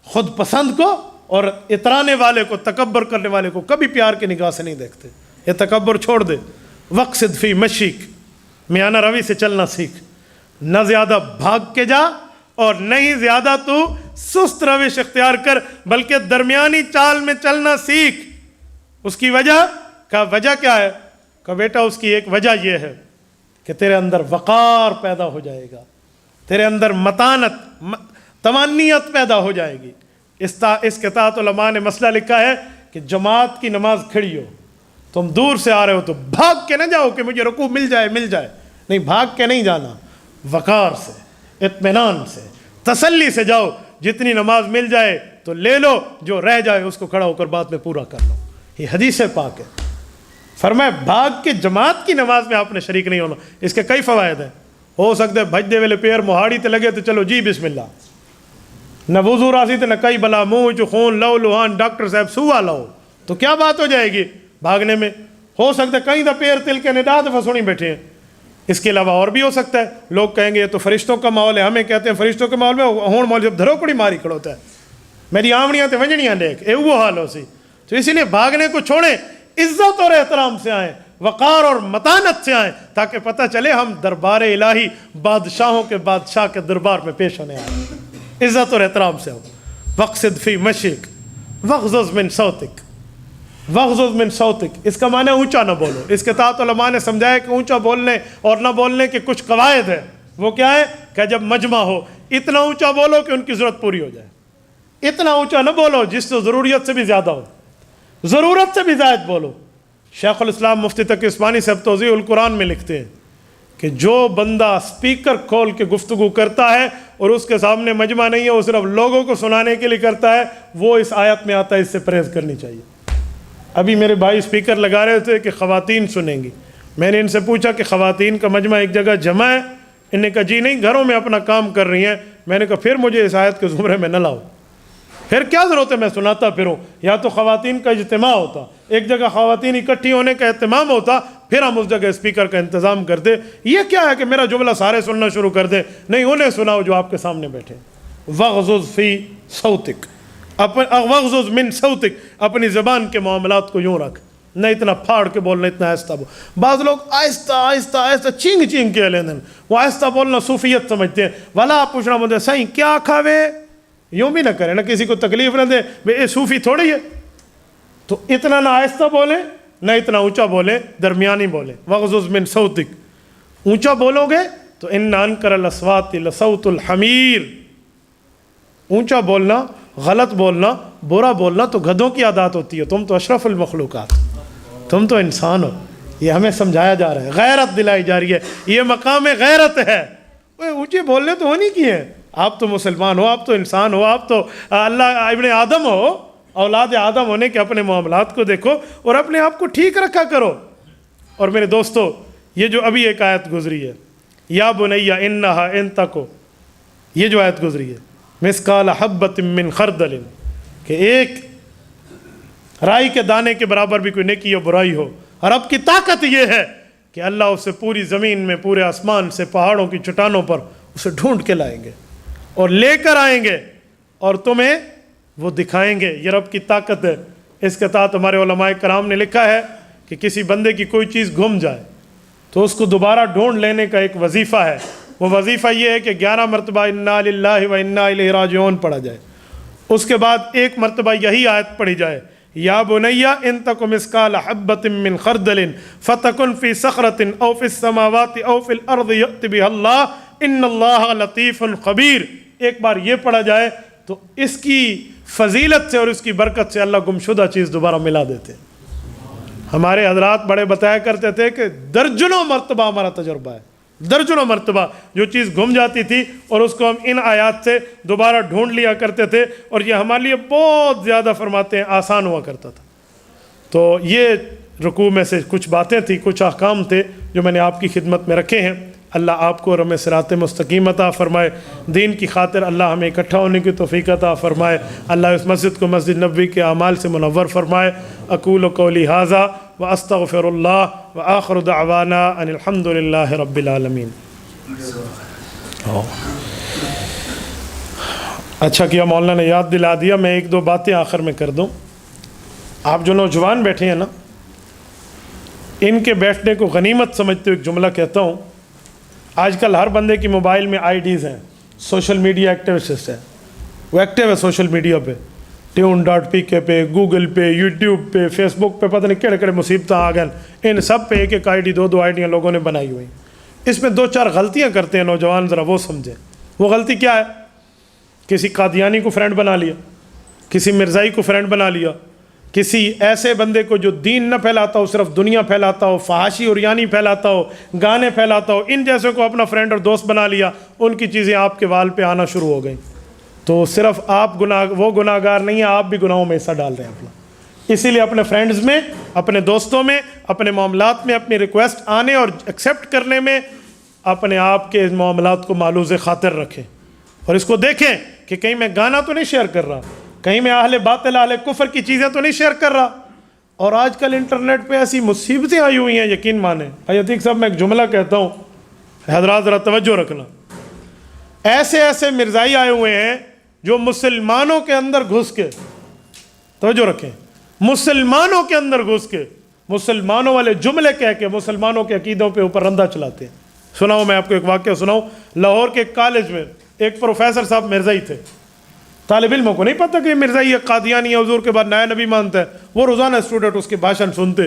خود پسند کو اور اترانے والے کو، تکبر کرنے والے کو کبھی پیار کی نگاہ سے نہیں دیکھتے. یہ تکبر چھوڑ دے. وقصد فی مشیک، میانہ روی سے چلنا سیکھ. نہ زیادہ بھاگ کے جا اور نہیں زیادہ تو سست روش اختیار کر، بلکہ درمیانی چال میں چلنا سیکھ. اس کی وجہ کیا ہے؟ کہ بیٹا اس کی ایک وجہ یہ ہے کہ تیرے اندر وقار پیدا ہو جائے گا، تیرے اندر متانت، تمانیت پیدا ہو جائے گی. اس کے تحت علماء نے مسئلہ لکھا ہے کہ جماعت کی نماز کھڑی ہو، تم دور سے آ رہے ہو تو بھاگ کے نہ جاؤ کہ مجھے رکوع مل جائے. نہیں، بھاگ کے نہیں جانا، وقار سے، اطمینان سے، تسلی سے جاؤ. جتنی نماز مل جائے تو لے لو، جو رہ جائے اس کو کھڑا ہو کر بعد میں پورا کر لو. یہ حدیث پاک ہے. فرمایا بھاگ کے جماعت کی نماز میں آپ نے شریک نہیں ہونا. اس کے کئی فوائد ہیں. ہو سکتے بھجدے ویلے پیر مہاڑی تے لگے تو چلو جی بسم اللہ، نہ وضو راسی تے نہ کئی بلا منہ چ خون لو لوہان ڈاکٹر صاحب سوا لو تو کیا بات ہو جائے گی بھاگنے میں. ہو سکتا ہے کہیں دا پیر تل کے ندا دفعہ سنی بیٹھے ہیں. اس کے علاوہ اور بھی ہو سکتا ہے لوگ کہیں گے یہ تو فرشتوں کا ماحول ہے. ہمیں کہتے ہیں فرشتوں کے ماحول میں ہون مول جب دھرو کڑی ماری کھڑوتا ہے، میری آمڑیاں تے ونجڑیاں دیکھ، اے وہ حال ہو سی. تو اسی لیے بھاگنے کو چھوڑیں، عزت اور احترام سے آئیں، وقار اور متانت سے آئیں، تاکہ پتہ چلے ہم دربار الہی بادشاہوں کے بادشاہ کے دربار میں پیش ہونے آئے. عزت اور احترام سے ہو. وقصد فی مشیک وغضض من صوتک. وغضض من صوتک اس کا معنی اونچا نہ بولو. اس کے تحت علماء نے سمجھایا کہ اونچا بولنے اور نہ بولنے کے کچھ قواعد ہیں. وہ کیا ہے کہ جب مجمع ہو اتنا اونچا بولو کہ ان کی ضرورت پوری ہو جائے. اتنا اونچا نہ بولو جس سے ضروریت سے بھی زیادہ ہو، ضرورت سے بھی زائد بولو. شیخ الاسلام مفتی تقی عثمانی صاحب توضیح القرآن میں لکھتے ہیں کہ جو بندہ سپیکر کھول کے گفتگو کرتا ہے اور اس کے سامنے مجمع نہیں ہے، وہ صرف لوگوں کو سنانے کے لیے کرتا ہے، وہ اس آیت میں آتا ہے، اس سے پرہیز کرنی چاہیے. ابھی میرے بھائی سپیکر لگا رہے تھے کہ خواتین سنیں گی. میں نے ان سے پوچھا کہ خواتین کا مجمع ایک جگہ جمع ہے؟ انہوں نے کہا جی نہیں، گھروں میں اپنا کام کر رہی ہیں. میں نے کہا پھر مجھے اس آیت کے زمرے میں نہ لاؤ، پھر کیا ضرورت ہے میں سناتا پھروں. یا تو خواتین کا اجتماع ہوتا، ایک جگہ خواتین اکٹھی ہونے کا اہتمام ہوتا، پھر ہم اس جگہ اسپیکر کا انتظام کرتے. یہ کیا ہے کہ میرا جملہ سارے سننا شروع کر دیں؟ نہیں، انہیں سناؤ جو آپ کے سامنے بیٹھے. وغضض فی صوتک، وغضض من صوتک، اپنی زبان کے معاملات کو یوں رکھ، نہ اتنا پھاڑ کے بولنا، اتنا آہستہ بول. بعض لوگ آہستہ آہستہ آہستہ چینگ چینگ کے لیندن، وہ آہستہ بولنا صوفیت سمجھتے ہیں. والا آپ پوچھنا مجھے سائیں کیا کھاوے، یوں بھی نہ کرے، نہ کسی کو تکلیف نہ دے. یہ صوفی تھوڑی ہے. تو اتنا نہ آہستہ بولیں نہ اتنا اونچا بولیں، درمیانی بولیں. وغضض من صوتک، اونچا بولو گے تو ان انکر الاصوات لصوت الحمیر. اونچا بولنا، غلط بولنا، برا بولنا تو گدھوں کی عادات ہوتی ہے. تم تو اشرف المخلوقات، تم تو انسان ہو. یہ ہمیں سمجھایا جا رہا ہے، غیرت دلائی جا رہی ہے. یہ مقام غیرت ہے. اونچے بولنے تو ہونی کی ہیں. آپ تو مسلمان ہو، آپ تو انسان ہو، آپ تو اللہ ابن آدم ہو، اولاد آدم ہونے کے اپنے معاملات کو دیکھو اور اپنے آپ کو ٹھیک رکھا کرو. اور میرے دوستو، یہ جو ابھی ایک آیت گزری ہے، یا بنی انہا ان تکو، یہ جو آیت گزری ہے، مثقال حبۃ من خردل، کہ ایک رائی کے دانے کے برابر بھی کوئی نیکی یا برائی ہو. اور رب کی طاقت یہ ہے کہ اللہ اسے پوری زمین میں، پورے آسمان سے، پہاڑوں کی چٹانوں پر اسے ڈھونڈ کے لائیں گے اور لے کر آئیں گے اور تمہیں وہ دکھائیں گے. یہ رب کی طاقت ہے. اس کے تحت ہمارے علماء کرام نے لکھا ہے کہ کسی بندے کی کوئی چیز گم جائے تو اس کو دوبارہ ڈھونڈ لینے کا ایک وظیفہ ہے. وہ وظیفہ یہ ہے کہ 11 مرتبہ انا للہ و انا الیہ راجعون پڑھا جائے. اس کے بعد ایک مرتبہ یہی آیت پڑھی جائے، یا بنی ان تک مثقال حبۃ من خردل فتکن فی صخرۃ او فی السماوات او فی الارض یأت بها اللہ ان اللہ لطیف خبیر. ایک بار یہ پڑھا جائے تو اس کی فضیلت سے اور اس کی برکت سے اللہ گمشدہ چیز دوبارہ ملا دیتے. ہمارے حضرات بڑے بتایا کرتے تھے کہ درجنوں مرتبہ ہمارا تجربہ ہے، درجنوں مرتبہ جو چیز گم جاتی تھی اور اس کو ہم ان آیات سے دوبارہ ڈھونڈ لیا کرتے تھے. اور یہ ہمارے لیے بہت زیادہ فرماتے ہیں آسان ہوا کرتا تھا. تو یہ رکوع میں سے کچھ باتیں تھیں، کچھ احکام تھے جو میں نے آپ کی خدمت میں رکھے ہیں. اللہ آپ کو ہمیں صراط مستقیم عطا فرمائے. دین کی خاطر اللہ ہمیں اکٹھا ہونے کی توفیق عطا فرمائے. اللہ اس مسجد کو مسجد نبوی کے اعمال سے منور فرمائے. اقول قولی ھذا واستغفر اللہ وآخر دعوانا ان الحمد للہ رب العالمین. اچھا کیا مولانا نے یاد دلا دیا. میں ایک دو باتیں آخر میں کر دوں. آپ جو نوجوان بیٹھے ہیں نا, ان کے بیٹھنے کو غنیمت سمجھتے ہوئے ایک جملہ کہتا ہوں. آج کل ہر بندے کی موبائل میں آئی ڈیز ہیں, سوشل میڈیا ایکٹیوسٹ ہیں, وہ ایکٹیو ہے سوشل میڈیا پہ, tune.pk پہ, گوگل پہ, یوٹیوب پہ, فیس بک پہ, پتہ نہیں کہڑے کہڑے مصیبتیں آ گئے. ان سب پہ ایک ایک آئی ڈی, دو آئی ڈیاں لوگوں نے بنائی ہوئی. اس میں دو چار غلطیاں کرتے ہیں نوجوان, ذرا وہ سمجھیں. وہ غلطی کیا ہے؟ کسی قادیانی کو فرینڈ بنا لیا, کسی مرزائی کو فرینڈ بنا لیا, کسی ایسے بندے کو جو دین نہ پھیلاتا ہو, صرف دنیا پھیلاتا ہو, فحاشی اور یانی پھیلاتا ہو, گانے پھیلاتا ہو, ان جیسے کو اپنا فرینڈ اور دوست بنا لیا. ان کی چیزیں آپ کے وال پہ آنا شروع ہو گئیں. تو صرف آپ وہ گناہ گار نہیں ہیں, آپ بھی گناہوں میں حصہ ڈال رہے ہیں اپنا. اسی لیے اپنے فرینڈز میں, اپنے دوستوں میں, اپنے معاملات میں اپنی ریکویسٹ آنے اور ایکسیپٹ کرنے میں اپنے آپ کے معاملات کو معلوذ خاطر رکھیں. اور اس کو دیکھیں کہ کہیں میں گانا تو نہیں شیئر کر رہا, کہیں میں اہل باطل اہل کفر کی چیزیں تو نہیں شیئر کر رہا. اور آج کل انٹرنیٹ پہ ایسی مصیبتیں آئی ہوئی ہیں, یقین مانیں. بھائی عتیق صاحب, میں ایک جملہ کہتا ہوں, حضرات ذرا توجہ رکھنا. ایسے مرزائی آئے ہوئے ہیں جو مسلمانوں کے اندر گھس کے, توجہ رکھیں, مسلمانوں کے اندر گھس کے مسلمانوں والے جملے کہہ کے مسلمانوں کے عقیدوں پہ اوپر رندہ چلاتے ہیں. سناؤں میں آپ کو ایک واقعہ سناؤں. لاہور کے ایک کالج میں ایک پروفیسر صاحب مرزائی تھے. طالب علموں کو نہیں پتہ کہ یہ مرزائی ہے, قادیانی ہے, حضور کے بعد نیا نبی مانتا ہے. وہ روزانہ اسٹوڈنٹ اس کے بھاشن سنتے.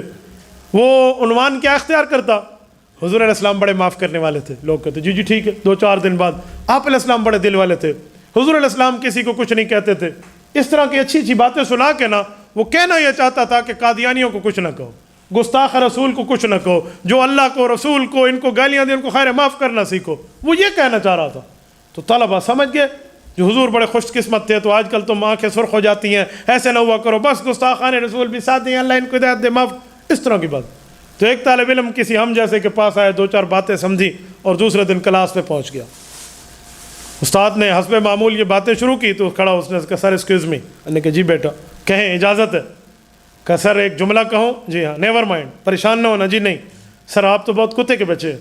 وہ عنوان کیا اختیار کرتا؟ حضور علیہ السلام بڑے معاف کرنے والے تھے. لوگ کہتے جی ٹھیک ہے. 2-4 دن بعد آپ علیہ السلام بڑے دل والے تھے, حضور علیہ السلام کسی کو کچھ نہیں کہتے تھے. اس طرح کی اچھی باتیں سنا کے نا وہ کہنا یہ چاہتا تھا کہ قادیانیوں کو کچھ نہ کہو, گستاخ رسول کو کچھ نہ کہو, جو اللہ کو رسول کو ان کو گالیاں دیں ان کو خیر معاف کرنا سیکھو. وہ یہ کہنا چاہ رہا تھا. تو طلبہ سمجھ گئے جو حضور بڑے خوش قسمت تھے, تو آج کل تو آنکھیں سرخ ہو جاتی ہیں, ایسے نہ ہوا کرو, بس گستاخان رسول بھی ساتھ ہیں, اللہ ان کو ہدایت دے, معاف, اس طرح کی بات. تو ایک طالب علم کسی ہم جیسے کے پاس آئے, 2-4 باتیں سمجھی اور دوسرے دن کلاس پہ پہنچ گیا. استاد نے حسب معمول یہ باتیں شروع کی تو کھڑا, اس نے کہا سر ایکسکیوز می. نے کہا جی بیٹا کہیں, اجازت ہے؟ کہا سر ایک جملہ کہوں؟ جی ہاں. نیور مائنڈ, پریشان نہ ہونا. جی نہیں سر, آپ تو بہت کتے کے بچے ہیں.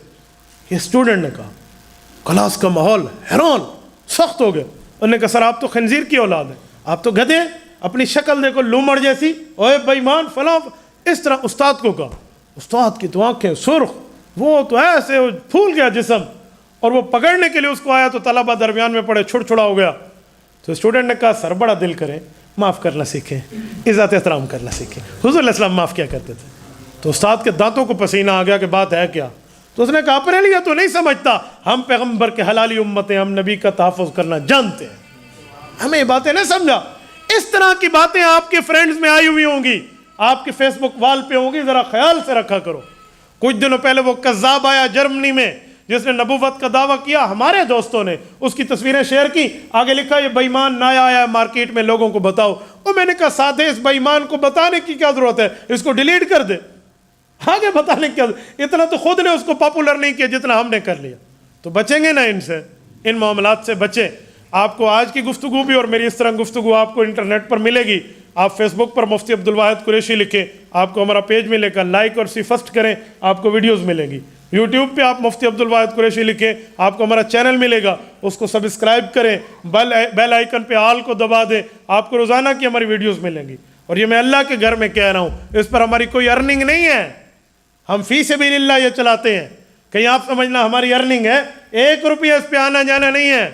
یہ اسٹوڈنٹ نے کہا. کلاس کا ماحول حیران سخت ہو گیا. انہوں نے کہا سر آپ تو خنزیر کی اولاد ہیں, آپ تو گدھے ہیں, اپنی شکل دیکھو لومڑ جیسی, اوے بے ایمان فلاں. اس طرح استاد کو کہا. استاد کی تو آنکھیں سرخ, وہ تو ایسے پھول گیا جسم, اور وہ پکڑنے کے لیے اس کو آیا تو طلبہ درمیان میں پڑے, چھڑا ہو گیا. تو اسٹوڈنٹ نے کہا سر بڑا دل کریں, معاف کرنا سیکھیں, عزت احترام کرنا سیکھیں. حضور علیہ السلام معاف کیا کرتے تھے. تو استاد کے دانتوں کو پسینہ آ گیا کہ بات ہے کیا. تو اس نے کہا اپنے لیے تو نہیں سمجھتا, ہم پیغمبر کے حلالی امت ہیں, ہم نبی کا تحفظ کرنا جانتے ہیں, ہمیں یہ باتیں نہیں سمجھا. اس طرح کی باتیں آپ کے فرینڈز میں آئی ہوئی ہوں گی, آپ کے فیس بک وال پہ ہوں گی, ذرا خیال سے رکھا کرو. کچھ دنوں پہلے وہ کذاب آیا جرمنی میں جس نے نبوت کا دعویٰ کیا, ہمارے دوستوں نے اس کی تصویریں شیئر کی, آگے لکھا یہ بے ایمان نیا آیا ہے مارکیٹ میں, لوگوں کو بتاؤ. اور میں نے کہا سادے اس بے ایمان کو بتانے کی کیا ضرورت ہے, اس کو ڈیلیٹ کر دے, آگے بتانے کی اتنا تو خود نے اس کو پاپولر نہیں کیا جتنا ہم نے کر لیا. تو بچیں گے نا ان سے, ان معاملات سے بچیں. آپ کو آج کی گفتگو بھی اور میری اس طرح گفتگو آپ کو انٹرنیٹ پر ملے گی. آپ فیس بک پر مفتی عبدالواحد قریشی لکھیں, آپ کو ہمارا پیج ملے گا, لائک اور فرسٹ کریں, آپ کو ویڈیوز ملیں گی. یوٹیوب پہ آپ مفتی عبدالواحد قریشی لکھیں, آپ کو ہمارا چینل ملے گا, اس کو سبسکرائب کریں, بیل آئیکن پہ آل کو دبا دیں, آپ کو روزانہ کی ہماری ویڈیوز ملیں گی. اور یہ میں اللہ کے گھر میں کہہ رہا ہوں, اس پر ہماری کوئی ارننگ نہیں ہے, ہم فی سبیل اللہ یہ چلاتے ہیں. کہیں آپ سمجھنا ہماری ارننگ ہے, 1 روپیہ اس پہ آنا جانا نہیں ہے,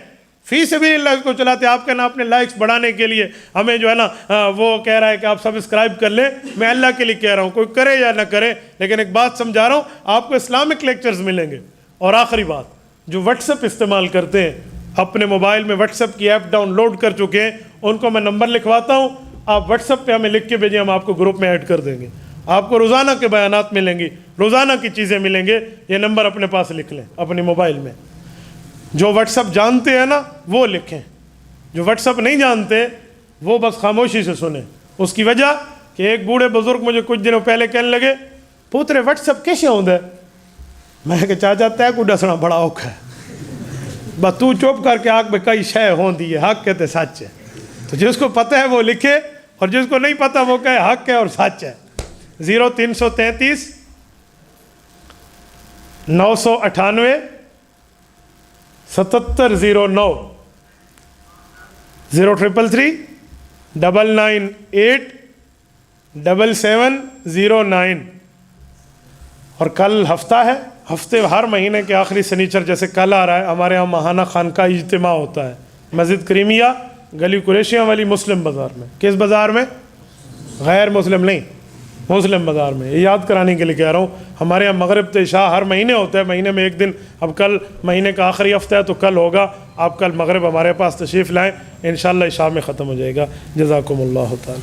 فی سبیل اللہ اس کو چلاتے. آپ کہنا اپنے لائکس بڑھانے کے لیے ہمیں جو ہے نا وہ کہہ رہا ہے کہ آپ سبسکرائب کر لیں. میں اللہ کے لیے کہہ رہا ہوں, کوئی کرے یا نہ کرے, لیکن ایک بات سمجھا رہا ہوں, آپ کو اسلامک لیکچرز ملیں گے. اور آخری بات, جو واٹس ایپ استعمال کرتے ہیں, اپنے موبائل میں واٹس ایپ کی ایپ ڈاؤن لوڈ کر چکے ہیں, ان کو میں نمبر لکھواتا ہوں, آپ واٹس ایپ پہ ہمیں لکھ کے بھیجیں, ہم آپ کو گروپ میں ایڈ کر دیں گے. آپ کو روزانہ کے بیانات ملیں گی, روزانہ کی چیزیں ملیں گے. یہ نمبر اپنے پاس لکھ لیں اپنے موبائل میں. جو واٹس ایپ جانتے ہیں نا وہ لکھیں, جو واٹس ایپ نہیں جانتے وہ بس خاموشی سے سنیں. اس کی وجہ کہ ایک بوڑھے بزرگ مجھے کچھ دنوں پہلے کہنے لگے, پوترے واٹس ایپ کیسے ہوتا ہے؟ میں کہ چاچا تے کو دسنا بڑا اوکھا ہے, بس تو چپ کر کے آگ میں کئی شے ہوندی ہے, حق کہتے سچ ہے. تو جس کو پتہ ہے وہ لکھے, اور جس کو نہیں پتہ وہ کہے حق ہے اور سچ ہے. 0333 998 7709 0333998709 اور کل ہفتہ ہے. ہفتے ہر مہینے کے آخری سنیچر جیسے کل آ رہا ہے ہمارے یہاں ماہانہ خانقاہ اجتماع ہوتا ہے مسجد کریمیہ گلی قریشیاں والی مسلم بازار میں. کس بازار میں؟ غیر مسلم نہیں، مسلم بازار میں. یہ یاد کرانے کے لیے کہہ رہا ہوں. ہمارے یہاں مغرب تو عشاء ہر مہینے ہوتا ہے، مہینے میں ایک دن. اب کل مہینے کا آخری ہفتہ ہے تو کل ہوگا. آپ کل مغرب ہمارے پاس تشریف لائیں، انشاءاللہ عشاء میں ختم ہو جائے گا. جزاکم اللہ تعالی.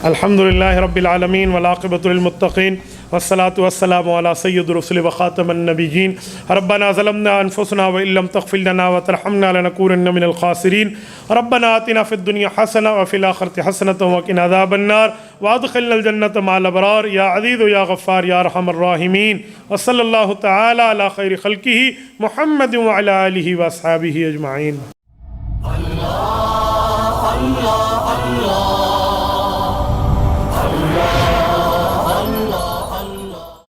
الحمدللہ رب العالمین والعاقبۃ للمتقین والصلاة والسلام علی سید الرسل وخاتم النبیین. ربنا ظلمنا انفسنا وان لم تغفر لنا وترحمنا لنکونن من الخاسرین. ربنا آتنا فی الدنیا حسنہ وفی الآخرۃ حسنۃ وقنا عذاب النار وادخلنا الجنۃ مع الابرار یا عزیز یا غفار یا ارحم الراحمین. وصلی اللہ تعالی علی خیر خلقہ محمد وعلی آلہ واصحابہ اجمعین. اللہ اللہ اللہ اللہ